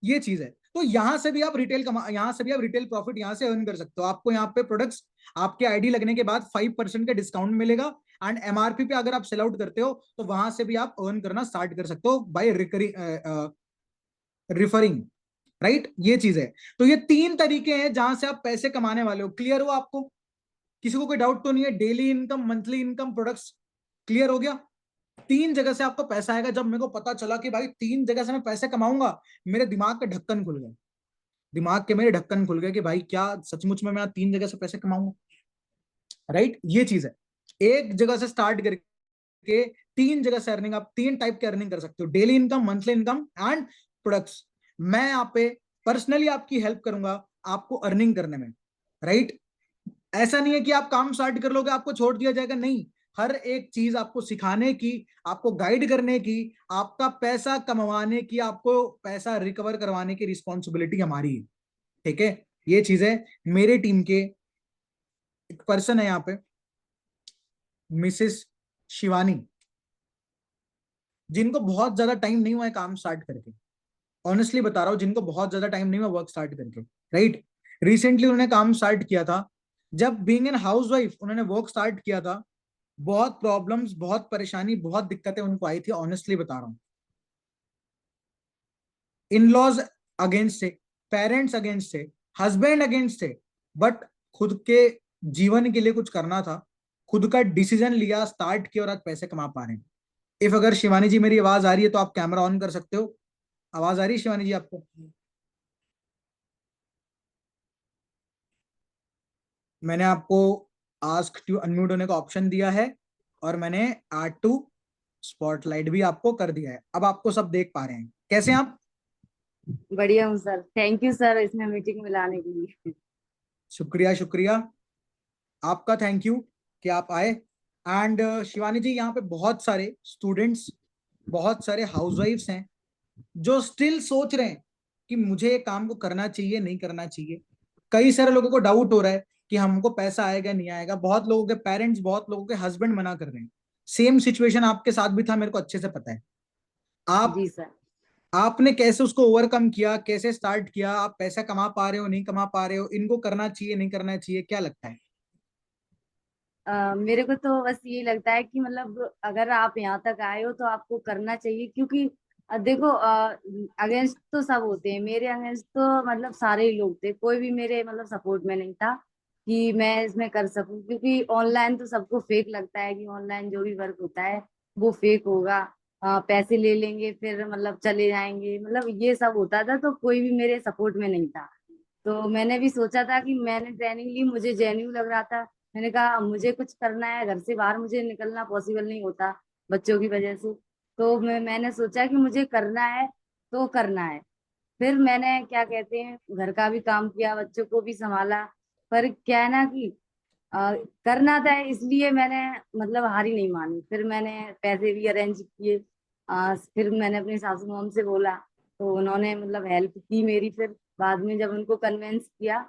ये चीज है। तो यहां से भी आप रिटेल कमा, यहां से भी आप रिटेल प्रॉफिट यहां से अर्न कर सकते हो। आपको यहाँ पे प्रोडक्ट्स आपके आईडी लगने के बाद 5% का डिस्काउंट मिलेगा, एंड एमआरपी पे अगर आप सेल आउट करते हो तो वहां से भी आप अर्न करना स्टार्ट कर सकते हो बाय रिफरिंग। राइट, ये चीज है। तो ये 3 तरीके हैं जहां से आप पैसे कमाने वाले हो। क्लियर हो आपको? किसी को कोई डाउट तो नहीं है? Daily income, monthly income, products, clear हो गया? 3 जगह से आपको पैसा आएगा। जब मेरे को पता चला कि भाई 3 जगह से मैं पैसे कमाऊंगा, मेरे दिमाग के ढक्कन खुल गए, दिमाग के मेरे ढक्कन खुल गए कि भाई क्या सचमुच में मैं 3 जगह से पैसे कमाऊंगा। राइट, ये चीज है। एक जगह से स्टार्ट करके 3 जगह से अर्निंग, आप 3 टाइप के अर्निंग कर सकते हो, daily income, monthly income and products. मैं यहाँ पे पर्सनली आपकी हेल्प करूंगा आपको अर्निंग करने में। राइट, ऐसा नहीं है कि आप काम स्टार्ट कर लोगे आपको छोड़ दिया जाएगा, नहीं। हर एक चीज आपको सिखाने की, आपको गाइड करने की, आपका पैसा कमवाने की, आपको पैसा रिकवर करवाने की रिस्पॉन्सिबिलिटी हमारी है, ठीक है? ये चीज है। मेरे टीम के एक पर्सन है यहाँ पे, मिसेस शिवानी, जिनको बहुत ज्यादा टाइम नहीं हुआ है काम स्टार्ट करके। ऑनेस्टली बता रहा हूँ, जिनको बहुत ज्यादा टाइम नहीं हुआ वर्क स्टार्ट करके। राइट, रिसेंटली उन्होंने काम स्टार्ट किया था। जब बीइंग एन हाउस वाइफ उन्होंने वर्क स्टार्ट किया था, बहुत प्रॉब्लम्स, बहुत परेशानी, बहुत दिक्कतें उनको आई थी, ऑनेस्टली बता रहा हूँ। इन लॉज अगेंस्ट थे, पेरेंट्स अगेंस्ट थे, हस्बैंड अगेंस्ट थे, बट खुद के जीवन के लिए कुछ करना था, खुद का डिसीजन लिया, स्टार्ट किया और आज पैसे कमा पा रहे हैं। इफ अगर शिवानी जी मेरी आवाज आ रही है तो आप कैमरा ऑन कर सकते हो। आवाज आ रही है शिवानी जी आपको? मैंने आपको आस्क टू अनम्यूट होने का ऑप्शन दिया है, और मैंने ऐड टू स्पॉटलाइट भी आपको कर दिया है। अब आपको सब देख पा रहे हैं, कैसे हैं आप? बढ़िया हूँ सर, थैंक यू सर इसमें मीटिंग में लाने के लिए। शुक्रिया, शुक्रिया आपका, थैंक यू कि आप आए। एंड शिवानी जी, यहाँ पे बहुत सारे स्टूडेंट्स, बहुत सारे हाउसवाइफ्स हैं जो स्टिल सोच रहे हैं कि मुझे ये काम को करना चाहिए, नहीं करना चाहिए। कई सारे लोगों को डाउट हो रहा है कि हमको पैसा आएगा नहीं आएगा। बहुत लोगों के पेरेंट्स, बहुत लोगों के हस्बैंड मना कर रहे हैं। सेम सिचुएशन आपके साथ भी था, मेरे को अच्छे से पता है। आप जी सर। आपने कैसे उसको ओवरकम किया, कैसे स्टार्ट किया? आप पैसा कमा पा रहे हो, नहीं कमा पा रहे हो? इनको करना चाहिए, नहीं करना चाहिए, क्या लगता है? मेरे को तो बस ये लगता है कि मतलब अगर आप यहाँ तक आए हो तो आपको करना चाहिए, क्योंकि देखो, अगेंस्ट तो सब होते हैं, मेरे अगेंस्ट तो मतलब सारे ही लोग थे, कोई भी मेरे मतलब सपोर्ट में नहीं था कि मैं इसमें कर सकूं, क्योंकि ऑनलाइन तो सबको फेक लगता है कि ऑनलाइन जो भी वर्क होता है वो फेक होगा। पैसे ले लेंगे फिर मतलब चले जाएंगे, मतलब ये सब होता था, तो कोई भी मेरे सपोर्ट में नहीं था। तो मैंने भी सोचा था कि मैंने ट्रेनिंग ली, मुझे जेन्यू लग रहा था। मैंने कहा मुझे कुछ करना है, घर से बाहर मुझे निकलना पॉसिबल नहीं होता बच्चों की वजह से। तो मैंने सोचा कि मुझे करना है तो करना है। फिर मैंने क्या कहते हैं, घर का भी काम किया, बच्चों को भी संभाला। पर क्या है ना कि करना था, इसलिए मैंने मतलब हार ही नहीं मानी। फिर मैंने पैसे भी अरेंज किए। फिर मैंने अपनी सासू मॉम से बोला, तो उन्होंने मतलब हेल्प की मेरी। फिर बाद में जब उनको कन्विंस किया,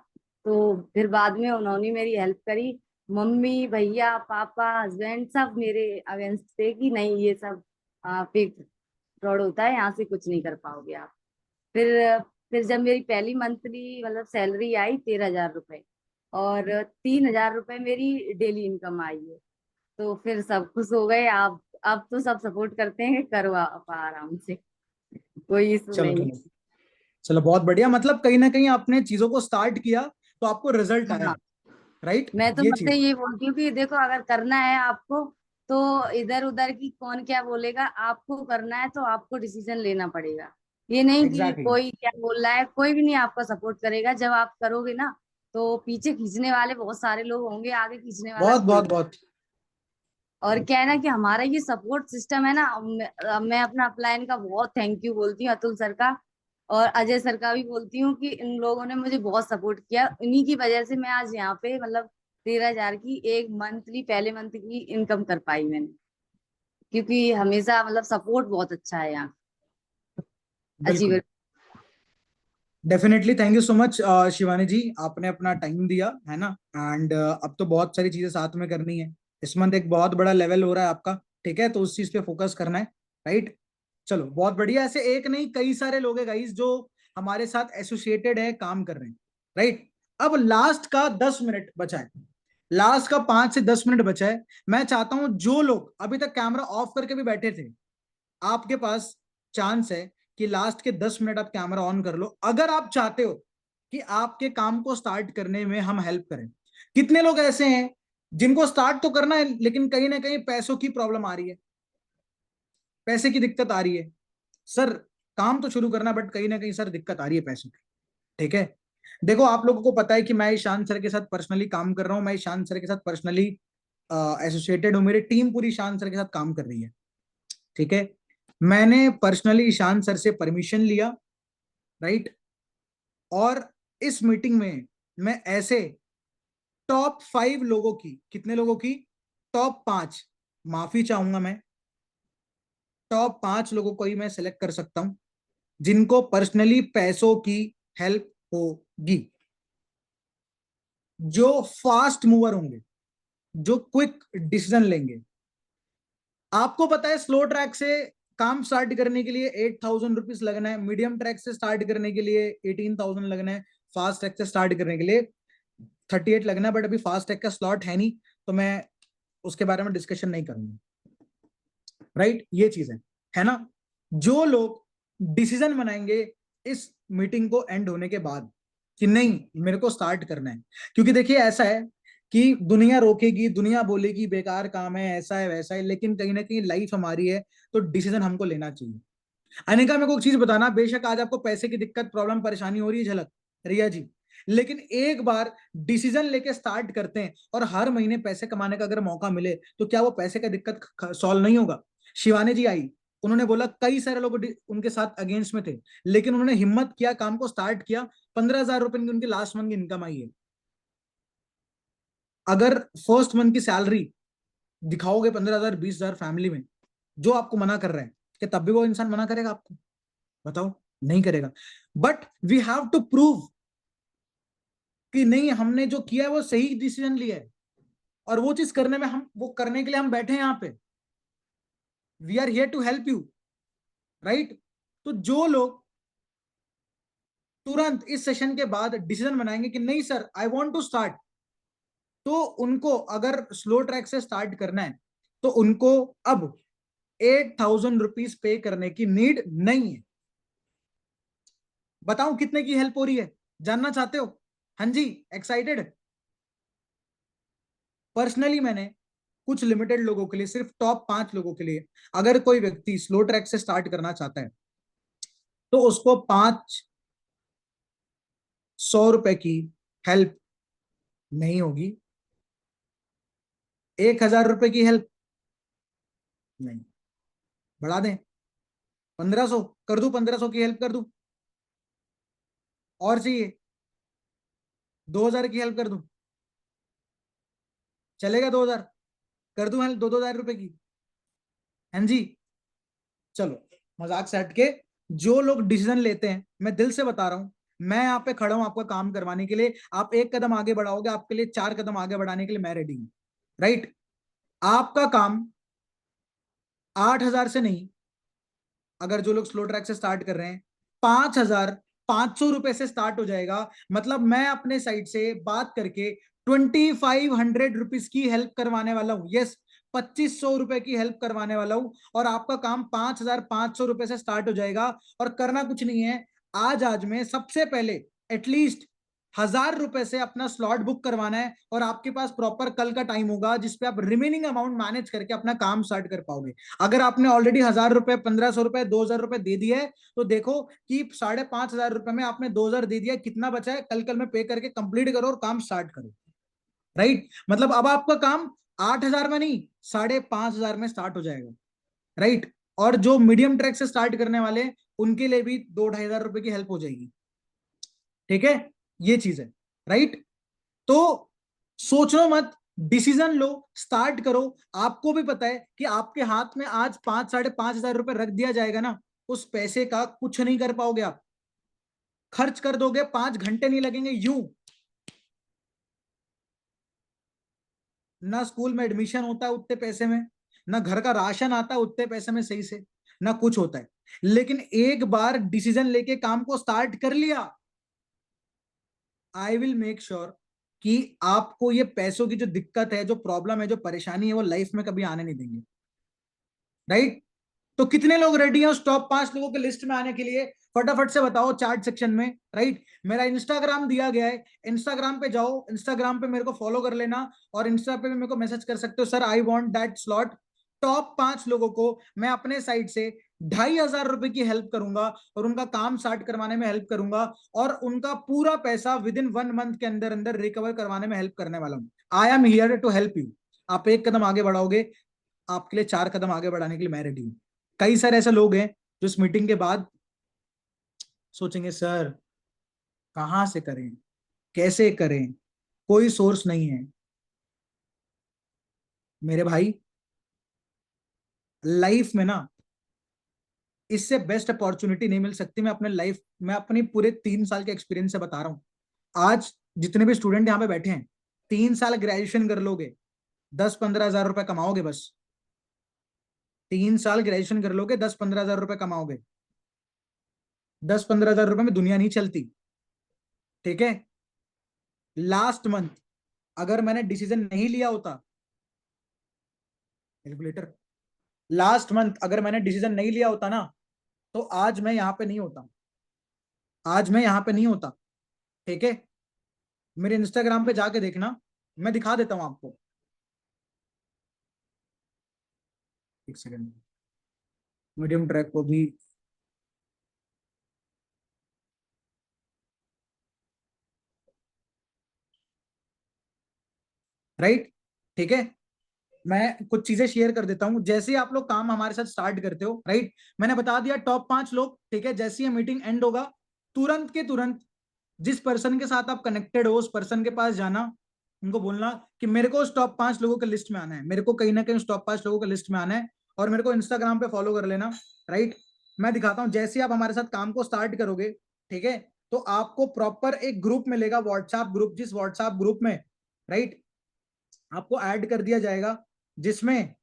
तो फिर बाद में उन्होंने मेरी हेल्प करी। मम्मी, भैया, पापा, हस्बैंड सब मेरे अगेंस्ट थे कि नहीं, ये सब फेक फ्रॉड होता है, यहाँ से कुछ नहीं कर पाओगे आप। फिर फिर जब मेरी पहली मंथली मतलब सैलरी आई 13,000 रुपए, और 3,000 रुपए मेरी डेली इनकम आई है, तो फिर सब खुश हो गए। आप अब तो सब सपोर्ट करते हैं कि करो आप आराम से, कोई इशू चलो नहीं चलो, है। चलो बहुत बढ़िया। मतलब कहीं ना कहीं आपने चीजों को स्टार्ट किया तो आपको रिजल्ट आया, हाँ, राइट? मैं तो ये मतलब चीज। ये बोलती हूँ कि देखो, अगर करना है आपको, तो इधर उधर की कौन क्या बोलेगा, आपको करना है तो आपको डिसीजन लेना पड़ेगा। ये नहीं कि एग्जैक्टली exactly. कोई क्या बोल रहा है, कोई भी नहीं आपका सपोर्ट करेगा। जब आप करोगे ना, तो पीछे खींचने वाले बहुत सारे लोग होंगे, आगे खींचने वाला बहुत कोई बहुत नहीं। बहुत। और क्या है ना कि हमारा ये सपोर्ट सिस्टम है ना, मैं अपना अपलाइन का बहुत थैंक यू बोलती हूँ, अतुल सर का और अजय सर का भी बोलती हूँ कि इन लोगों ने मुझे बहुत सपोर्ट किया। इन्हीं की वजह से मैं आज यहाँ पे मतलब 13,000 की एक मंथली, पहले मंथ की इनकम कर पाई मैंने, क्योंकि हमेशा मतलब सपोर्ट बहुत अच्छा है यहाँ। बिल्कुल। Achiever. Definitely, thank you so much Shivani ji, आपने अपना टाइम दिया है ना। एंड अब तो बहुत सारी चीजें साथ में करनी है। इस मंथ एक बहुत बड़ा लेवल हो रहा है आपका, ठीक है? तो उस चीज पे फोकस करना है, राइट? चलो बहुत बढ़िया। ऐसे एक नहीं, कई सारे लोग हैं गाइस जो हमारे साथ एसोसिएटेड है, काम कर रहे हैं, राइट? अब लास्ट का 10 मिनट बचा है, लास्ट का 5 से 10 मिनट बचा है। मैं चाहता हूं जो लोग अभी तक कैमरा ऑफ करके भी बैठे थे, आपके पास चांस है कि लास्ट के 10 मिनट आप कैमरा ऑन कर लो, अगर आप चाहते हो कि आपके काम को स्टार्ट करने में हम हेल्प करें। कितने लोग ऐसे हैं जिनको स्टार्ट तो करना है, लेकिन कहीं ना कहीं पैसों की प्रॉब्लम आ रही है, पैसे की दिक्कत आ रही है? सर, काम तो शुरू करना, बट कहीं ना कहीं सर दिक्कत आ रही है पैसों की, ठीक है? देखो, आप लोगों को पता है कि मैं ईशान सर के साथ पर्सनली काम कर रहा हूं, मैं ईशान सर के साथ पर्सनली एसोसिएटेड हूं, मेरी टीम पूरी ईशान सर के साथ काम कर रही है, ठीक है? मैंने पर्सनली ईशान सर से परमिशन लिया, राइट? और इस मीटिंग में मैं ऐसे टॉप 5 लोगों की, कितने लोगों की? टॉप 5, माफी चाहूंगा मैं, टॉप 5 लोगों को ही मैं सेलेक्ट कर सकता हूं जिनको पर्सनली पैसों की हेल्प होगी, जो फास्ट मूवर होंगे, जो क्विक डिसीजन लेंगे। आपको पता है स्लो ट्रैक से काम स्टार्ट करने के लिए 8,000 रुपीज लगना है, मीडियम ट्रैक से स्टार्ट करने के लिए 18,000 लगना है, फास्ट ट्रैक से स्टार्ट करने के लिए 38 लगना है। बट अभी फास्ट ट्रैक का स्लॉट है नहीं, तो मैं उसके बारे में डिस्कशन नहीं करूंगा, राइट? ये चीज है ना? जो लोग डिसीजन बनाएंगे इस मीटिंग को एंड होने के बाद कि नहीं, मेरे को स्टार्ट करना है, क्योंकि देखिए ऐसा है कि दुनिया रोकेगी, दुनिया बोलेगी बेकार काम है, ऐसा है वैसा है, लेकिन कहीं ना कहीं लाइफ हमारी है, तो डिसीजन हमको लेना चाहिए। अनिका, मेरे को एक चीज बताना, बेशक आज आपको पैसे की दिक्कत, प्रॉब्लम, परेशानी हो रही है, झलक, रिया जी, लेकिन एक बार डिसीजन लेके स्टार्ट करते हैं और हर महीने पैसे कमाने का अगर मौका मिले, तो क्या वो पैसे का दिक्कत सॉल्व नहीं होगा? शिवानी जी आई, उन्होंने बोला कई सारे लोग उनके साथ अगेंस्ट में थे, लेकिन उन्होंने हिम्मत किया, काम को स्टार्ट किया, 15,000 रुपए की उनकी लास्ट मंथ की इनकम आई है। अगर फर्स्ट मंथ की सैलरी दिखाओगे 15,000, 20,000 फैमिली में, जो आपको मना कर रहे हैं, कि तब भी वो इंसान मना करेगा आपको? बताओ, नहीं करेगा। But we have to prove कि नहीं हमने जो किया है वो सही डिसीजन लिया है, और वो चीज करने में हम वो करने के लिए हम बैठे हैं यहाँ पे, we are here to help you, right. तो जो लोग तुरंत इस सेशन के बाद डिसीजन बनाएंगे कि नहीं sir I want to start, तो उनको अगर स्लो ट्रैक से स्टार्ट करना है तो उनको अब 8,000 रुपीज पे करने की नीड नहीं है। बताऊं कितने की हेल्प हो रही है, जानना चाहते हो? हाँ जी, एक्साइटेड? पर्सनली मैंने कुछ लिमिटेड लोगों के लिए, सिर्फ टॉप 5 लोगों के लिए, अगर कोई व्यक्ति स्लो ट्रैक से स्टार्ट करना चाहता है तो उसको 500 रुपए की हेल्प नहीं होगी, 1,000 रुपए की हेल्प नहीं, बढ़ा दें 1,500 कर दूं, 1,500 की हेल्प कर दूं, और चाहिए 2,000 की हेल्प कर दूं, चलेगा 2,000 कर दूं हेल्प, 2,000 रुपए की? हाँ जी, चलो मजाक से हटके, जो लोग डिसीजन लेते हैं, मैं दिल से बता रहा हूं, मैं यहाँ पे खड़ा हूं आपका काम करवाने के लिए, आप एक कदम आगे बढ़ाओगे, आपके लिए 4 कदम आगे बढ़ाने के लिए मैं रेडी हूं, राइट। आपका काम 8,000 से नहीं, अगर जो लोग स्लो ट्रैक से स्टार्ट कर रहे हैं, 5,500 रुपए से स्टार्ट हो जाएगा। मतलब मैं अपने साइड से बात करके 2,500 रुपीज की हेल्प करवाने वाला हूं, यस, 2,500 रुपए की हेल्प करवाने वाला हूं, और आपका काम 5,500 रुपए से स्टार्ट हो जाएगा। और करना कुछ नहीं है, आज में सबसे पहले एटलीस्ट 1,000 रुपए से अपना स्लॉट बुक करवाना है, और आपके पास प्रॉपर कल का टाइम होगा जिसपे आप रिमेनिंग अमाउंट मैनेज करके अपना काम स्टार्ट कर पाओगे। अगर आपने ऑलरेडी 1,000 रुपए, 1,500 रुपए, 2,000 रुपए दे दिए है, तो देखो कि 5,500 रुपए में आपने 2,000 दे दिया, कितना बचा है, कल कल में पे करके कंप्लीट करो और काम स्टार्ट करो, राइट। मतलब अब आपका काम 8,000 में नहीं, 5,500 में स्टार्ट हो जाएगा, राइट। और जो मीडियम ट्रैक से स्टार्ट करने वाले, उनके लिए भी 2,000-2,500 रुपए की हेल्प हो जाएगी, ठीक है। ये चीज है, राइट। तो सोचो मत, डिसीजन लो, स्टार्ट करो। आपको भी पता है कि आपके हाथ में आज 5,000-5,500 रुपए रख दिया जाएगा ना, उस पैसे का कुछ नहीं कर पाओगे आप, खर्च कर दोगे, 5 घंटे नहीं लगेंगे यूं। ना स्कूल में एडमिशन होता है उतने पैसे में, ना घर का राशन आता है उतने पैसे में सही से, ना कुछ होता है। लेकिन एक बार डिसीजन लेके काम को स्टार्ट कर लिया, आई विल मेक श्योर कि आपको ये पैसों की जो दिक्कत है, जो प्रॉब्लम है, जो परेशानी है, वो लाइफ में कभी आने नहीं देंगे, राइट। तो कितने लोग रेडी हैं उस टॉप 5 लोगों के लिस्ट में आने के लिए? फटाफट से बताओ चार्ट सेक्शन में, राइट। मेरा इंस्टाग्राम दिया गया है, इंस्टाग्राम पे जाओ, इंस्टाग्राम पे मेरे को फॉलो कर लेना, और इंस्टा पे भी मेरे को मैसेज कर सकते हो, sir I want that slot. Top 5 लोगों को मैं अपने साइड से 2,500 रुपए की हेल्प करूंगा, और उनका काम स्टार्ट करवाने में हेल्प करूंगा, और उनका पूरा पैसा विद इन 1 मंथ के अंदर अंदर रिकवर करवाने में हेल्प करने वाला हूं। I am here to help you. आप एक कदम आगे बढ़ाओगे, आपके लिए 4 कदम आगे बढ़ाने के लिए मैं रेडी हूं। कई सारे ऐसे लोग हैं जो इस मीटिंग के बाद सोचेंगे, सर कहां से करें, कैसे करें, कोई सोर्स नहीं है। मेरे भाई, लाइफ में ना इससे बेस्ट अपॉर्चुनिटी नहीं मिल सकती। मैं अपनी पूरे 3 साल के एक्सपीरियंस से बता रहा हूं। आज जितने भी स्टूडेंट यहाँ पे बैठे हैं, 3 साल ग्रेजुएशन कर लोगे, 10-15 हजार रुपए कमाओगे बस। 3 साल ग्रेजुएशन कर लोगे, 10-15 हजार रुपए कमाओगे। 10-15 हजार रुपए में दुनिया नहीं चलती, ठीक है। लास्ट मंथ अगर मैंने डिसीजन नहीं लिया होता, कैलकुलेटर, लास्ट मंथ अगर मैंने डिसीजन नहीं लिया होता ना, तो आज मैं यहाँ पे नहीं होता, आज मैं यहाँ पे नहीं होता, ठीक है। मेरे इंस्टाग्राम पे जाके देखना, मैं दिखा देता हूँ आपको, एक सेकंड, मीडियम ट्रैक को भी, राइट, ठीक है। मैं कुछ चीजें शेयर कर देता हूं, जैसे ही आप लोग काम हमारे साथ स्टार्ट करते हो, राइट। मैंने बता दिया टॉप 5 लोग, ठीक है। जैसे ही मीटिंग एंड होगा, तुरंत के तुरंत जिस पर्सन के साथ आप कनेक्टेड हो उस पर्सन के पास जाना, उनको बोलना कि मेरे को उस टॉप 5 लोगों के लिस्ट में आना है, मेरे को कहीं ना कहीं उस टॉप 5 लोगों के लिस्ट में आना है, और मेरे को इंस्टाग्राम पे फॉलो कर लेना, राइट। मैं दिखाता हूं, जैसे आप हमारे साथ काम को स्टार्ट करोगे, ठीक है, तो आपको प्रॉपर एक ग्रुप मिलेगा, व्हाट्सएप ग्रुप, जिस व्हाट्सएप ग्रुप में राइट आपको ऐड कर दिया जाएगा, जिसमें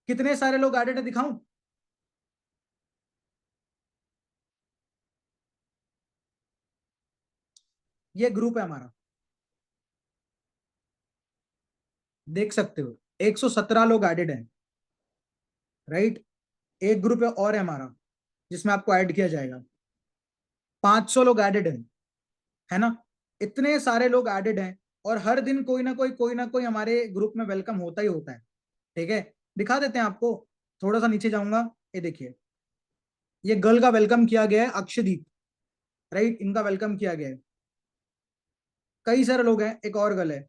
कितने सारे लोग ऐडेड है दिखाऊं? ये ग्रुप है हमारा, देख सकते हो 117 लोग ऐडेड हैं, राइट। एक ग्रुप और है हमारा जिसमें आपको ऐड किया जाएगा, 500 लोग ऐडेड हैं, है ना। इतने सारे लोग ऐडेड हैं, और हर दिन कोई ना कोई हमारे ग्रुप में वेलकम होता ही होता है, ठीक है। दिखा देते हैं आपको, थोड़ा सा नीचे जाऊंगा, ये देखिए, ये गर्ल का वेलकम किया गया है, अक्षदीप, राइट, इनका वेलकम किया गया है। कई सारे लोग हैं, एक और गर्ल है,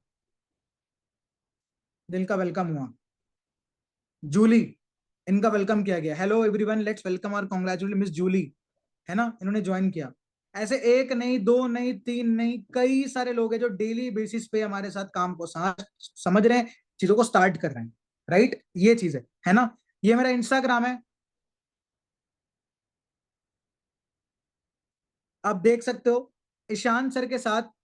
दिल का वेलकम हुआ, जूली, इनका वेलकम किया गया, हेलो एवरीवन लेट्स वेलकम और कॉन्ग्रेचुलेट मिस जूली, है ना, इन्होंने ज्वाइन किया। ऐसे एक नहीं, दो नहीं, तीन नहीं, कई सारे लोग हैं जो डेली बेसिस पे हमारे साथ काम को समझ रहे हैं, चीजों को स्टार्ट कर रहे हैं, राइट। ये चीज है ना। ये मेरा इंस्टाग्राम है, आप देख सकते हो, ईशान सर के साथ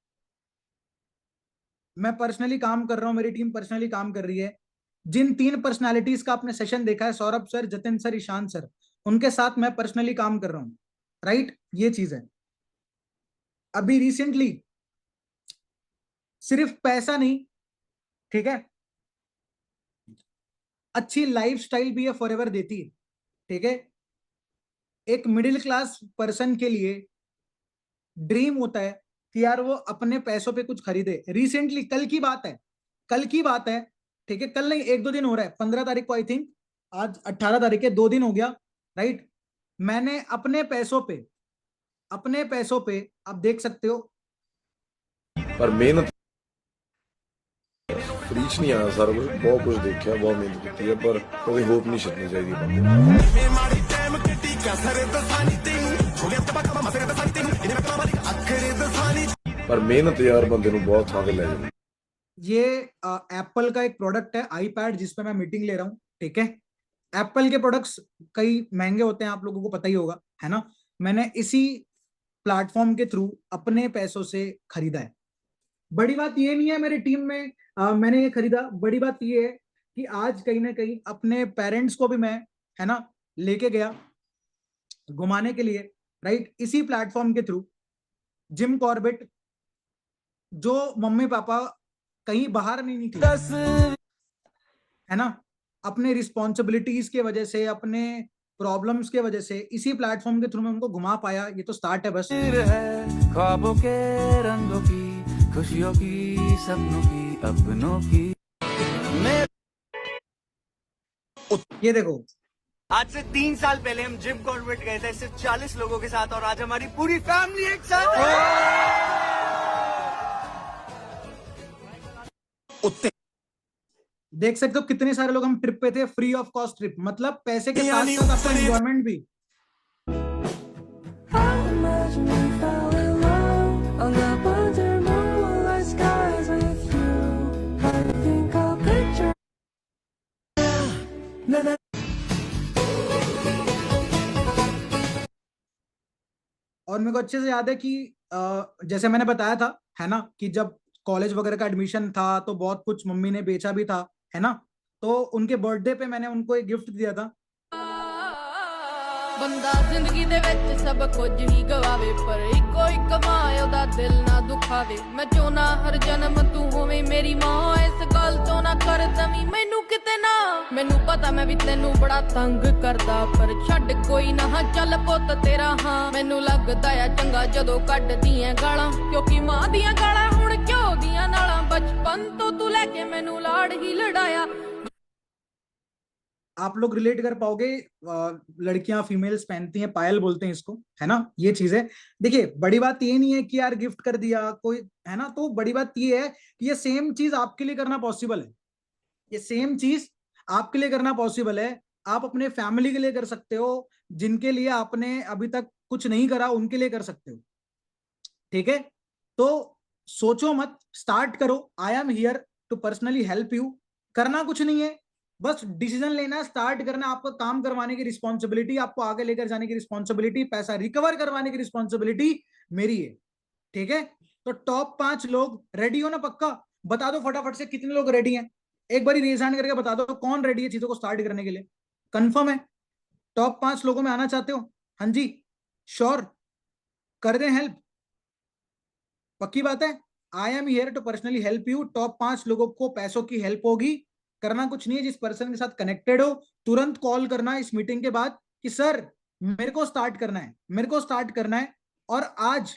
मैं पर्सनली काम कर रहा हूं, मेरी टीम पर्सनली काम कर रही है। जिन 3 पर्सनालिटीज का आपने सेशन देखा है, Saurabh sir, Jatin sir, Ishaan sir, उनके साथ मैं पर्सनली काम कर रहा हूं, राइट। ये चीज है। अभी रिसेंटली सिर्फ पैसा नहीं, ठीक है, अच्छी लाइफस्टाइल भी ये फॉरएवर देती है, ठीक है। एक मिडिल क्लास पर्सन के लिए ड्रीम होता है कि यार वो अपने पैसों पे कुछ खरीदे। रिसेंटली कल की बात है, कल की बात है, ठीक है, कल नहीं, 1-2 दिन हो रहा है, 15 तारीख को आई थिंक, आज 18 तारीख है, 2 दिन हो गया, राइट। मैंने अपने पैसों पे आप देख सकते हो, पर मेहनत ਰੀਚ ਨਹੀਂ ਆਇਆ ਸਾਰਾ ਕੁਝ, ਬਹੁਤ ਕੁਝ ਦੇਖਿਆ, ਬਹੁਤ ਮਿਹਨਤ ਕੀਤੀ ਹੈ, ਪਰ ਕਦੇ ਹੋਪ ਨਹੀਂ ਛੱਡਣੀ ਚਾਹੀਦੀ ਬੰਦੇ ਨੂੰ। ਪਰ ਮਿਹਨਤ ਯਾਰ ਬੰਦੇ ਨੂੰ ਬਹੁਤ ਥਾਂ ਤੇ ਲੈ ਜਾਂਦੀ। ये एप्पल का एक प्रोडक्ट है आईपैड, जिसपे मैं मीटिंग ले रहा हूँ, ठीक है। एप्पल के प्रोडक्ट्स कई महंगे होते हैं, आप लोगों को पता ही होगा, है ना। मैंने इसी प्लेटफॉर्म के थ्रू अपने पैसों से खरीदा है। बड़ी बात ये नहीं है मेरी टीम में मैंने ये खरीदा, बड़ी बात ये है कि आज कहीं ना कहीं अपने पेरेंट्स को भी मैं, है ना, लेके गया घुमाने के लिए, राइट, इसी प्लेटफॉर्म के थ्रू। जिम कॉर्बेट, जो मम्मी पापा कहीं बाहर नहीं निकले, है ना, अपने रिस्पॉन्सिबिलिटीज के वजह से, अपने प्रॉब्लम्स के वजह से, इसी प्लेटफॉर्म के थ्रू मैं उनको घुमा पाया। ये तो स्टार्ट है बस। ख्वाबों के रंगों की, खुशियों की, सपनों की, अपनों की। ये देखो, आज से 3 साल पहले हम जिम कॉर्बेट गए थे सिर्फ 40 लोगों के साथ, और आज हमारी पूरी फैमिली एक साथ है। देख सकते हो कितने सारे लोग हम ट्रिप पे थे, फ्री ऑफ कॉस्ट ट्रिप, मतलब पैसे के साथ साथ आपका एंजॉयमेंट भी। और मेरे को अच्छे से याद है कि जैसे मैंने बताया था, है ना, कि जब कॉलेज वगैरह का एडमिशन था तो बहुत कुछ मम्मी ने बेचा भी था, है ना। तो उनके बर्थडे पे मैंने उनको एक गिफ्ट दिया था। ਬੰਦਾ ਜ਼ਿੰਦਗੀ ਦੇ ਵਿੱਚ ਸਭ ਕੁਝ ਹੀ ਗਵਾਵੇ, ਪਰ ਇੱਕੋ ਇੱਕ ਮਾਂ ਉਹਦਾ ਦਿਲ ਨਾ ਦੁਖਾਵੇ। ਮੈਂ ਚਾਹੁੰਦਾ ਹਰ ਜਨਮ ਤੂੰ ਹੋਵੇਂ ਮੇਰੀ ਮਾਂ, ਇਸ ਗੱਲ ਤੋਂ ਨਾ ਕਰ ਦਵੀਂ ਮੈਨੂੰ ਕਿਤੇ ਨਾ। ਮੈਨੂੰ ਪਤਾ ਮੈਂ ਵੀ ਤੈਨੂੰ ਬੜਾ ਤੰਗ ਕਰਦਾ, ਪਰ ਛੱਡ ਕੋਈ ਨਾ, ਚੱਲ ਪੁੱਤ ਤੇਰਾ ਹਾਂ। ਮੈਨੂੰ ਲੱਗਦਾ ਆ ਚੰਗਾ ਜਦੋਂ ਕੱਢਦੀਆਂ ਗਾਲਾਂ, ਕਿਉਂਕਿ ਮਾਂ ਦੀਆਂ ਗਾਲਾਂ ਹੁਣ ਘਿਓ ਦੀਆਂ ਨਾਲਾਂ। ਬਚਪਨ ਤੋਂ ਤੂੰ ਲੈ ਕੇ ਮੈਨੂੰ ਲਾੜ ਹੀ ਲੜਾਇਆ। आप लोग रिलेट कर पाओगे, लड़कियां फीमेल्स पहनती हैं, पायल बोलते हैं इसको, है ना। ये चीज है। देखिए, बड़ी बात ये नहीं है कि यार गिफ्ट कर दिया कोई, है ना, तो बड़ी बात ये है कि ये सेम चीज आपके लिए करना पॉसिबल है। ये सेम चीज आपके लिए करना पॉसिबल है। आप अपने फैमिली के लिए कर सकते हो, जिनके लिए आपने अभी तक कुछ नहीं करा उनके लिए कर सकते हो, ठीक है। तो सोचो मत, स्टार्ट करो। I am here to personally help you. करना कुछ नहीं है, बस डिसीजन लेना, स्टार्ट करना, आपको काम करवाने की रिस्पॉन्सिबिलिटी, आपको आगे लेकर जाने की रिस्पॉन्सिबिलिटी, पैसा रिकवर करवाने की रिस्पॉन्सिबिलिटी मेरी है, ठीक है। तो टॉप 5 लोग रेडी हो ना? पक्का बता दो फटाफट से कितने लोग रेडी हैं, एक बार रेज हैंड करके बता दो कौन रेडी है चीजों को स्टार्ट करने के लिए। कंफर्म है टॉप 5 लोगों में आना चाहते हो? हाँ जी, श्योर, कर दें हेल्प? पक्की बात है? I am here to personally help you. Top 5 लोगों को पैसों की हेल्प होगी। करना कुछ नहीं है, जिस पर्सन के साथ कनेक्टेड हो तुरंत कॉल करना इस मीटिंग के बाद कि सर मेरे को स्टार्ट करना है, मेरे को स्टार्ट करना है, और आज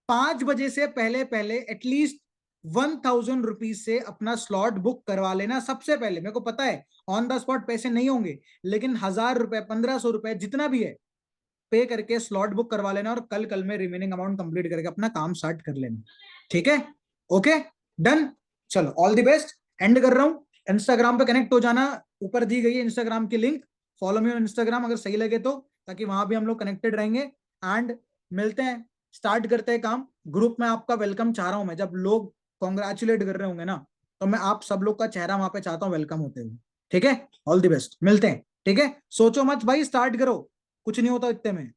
5 बजे से पहले पहले एटलीस्ट 1000 रुपीज से अपना स्लॉट बुक करवा लेना। सबसे पहले, मेरे को पता है ऑन द स्पॉट पैसे नहीं होंगे, लेकिन 1000 रुपए, 1500 रुपए, जितना भी है पे करके स्लॉट बुक करवा लेना, और कल में रिमेनिंग अमाउंट कंप्लीट करके अपना काम स्टार्ट कर लेना, ठीक है? Okay, done. चलो, ऑल द बेस्ट। एंड कर रहा हूं। इंस्टाग्राम पे कनेक्ट हो जाना, ऊपर दी गई है इंस्टाग्राम की link, follow me on Instagram अगर सही लगे तो, ताकि वहां भी हम लोग कनेक्टेड रहेंगे। एंड मिलते हैं, स्टार्ट करते हैं काम। ग्रुप में आपका वेलकम चाह रहा हूं मैं, जब लोग कॉन्ग्रेचुलेट कर रहे होंगे ना, तो मैं आप सब लोग का चेहरा वहां पे चाहता हूं वेलकम होते हुए, ठीक है? ऑल द बेस्ट, मिलते हैं, ठीक है? सोचो मत भाई, स्टार्ट करो, कुछ नहीं होता इतने में।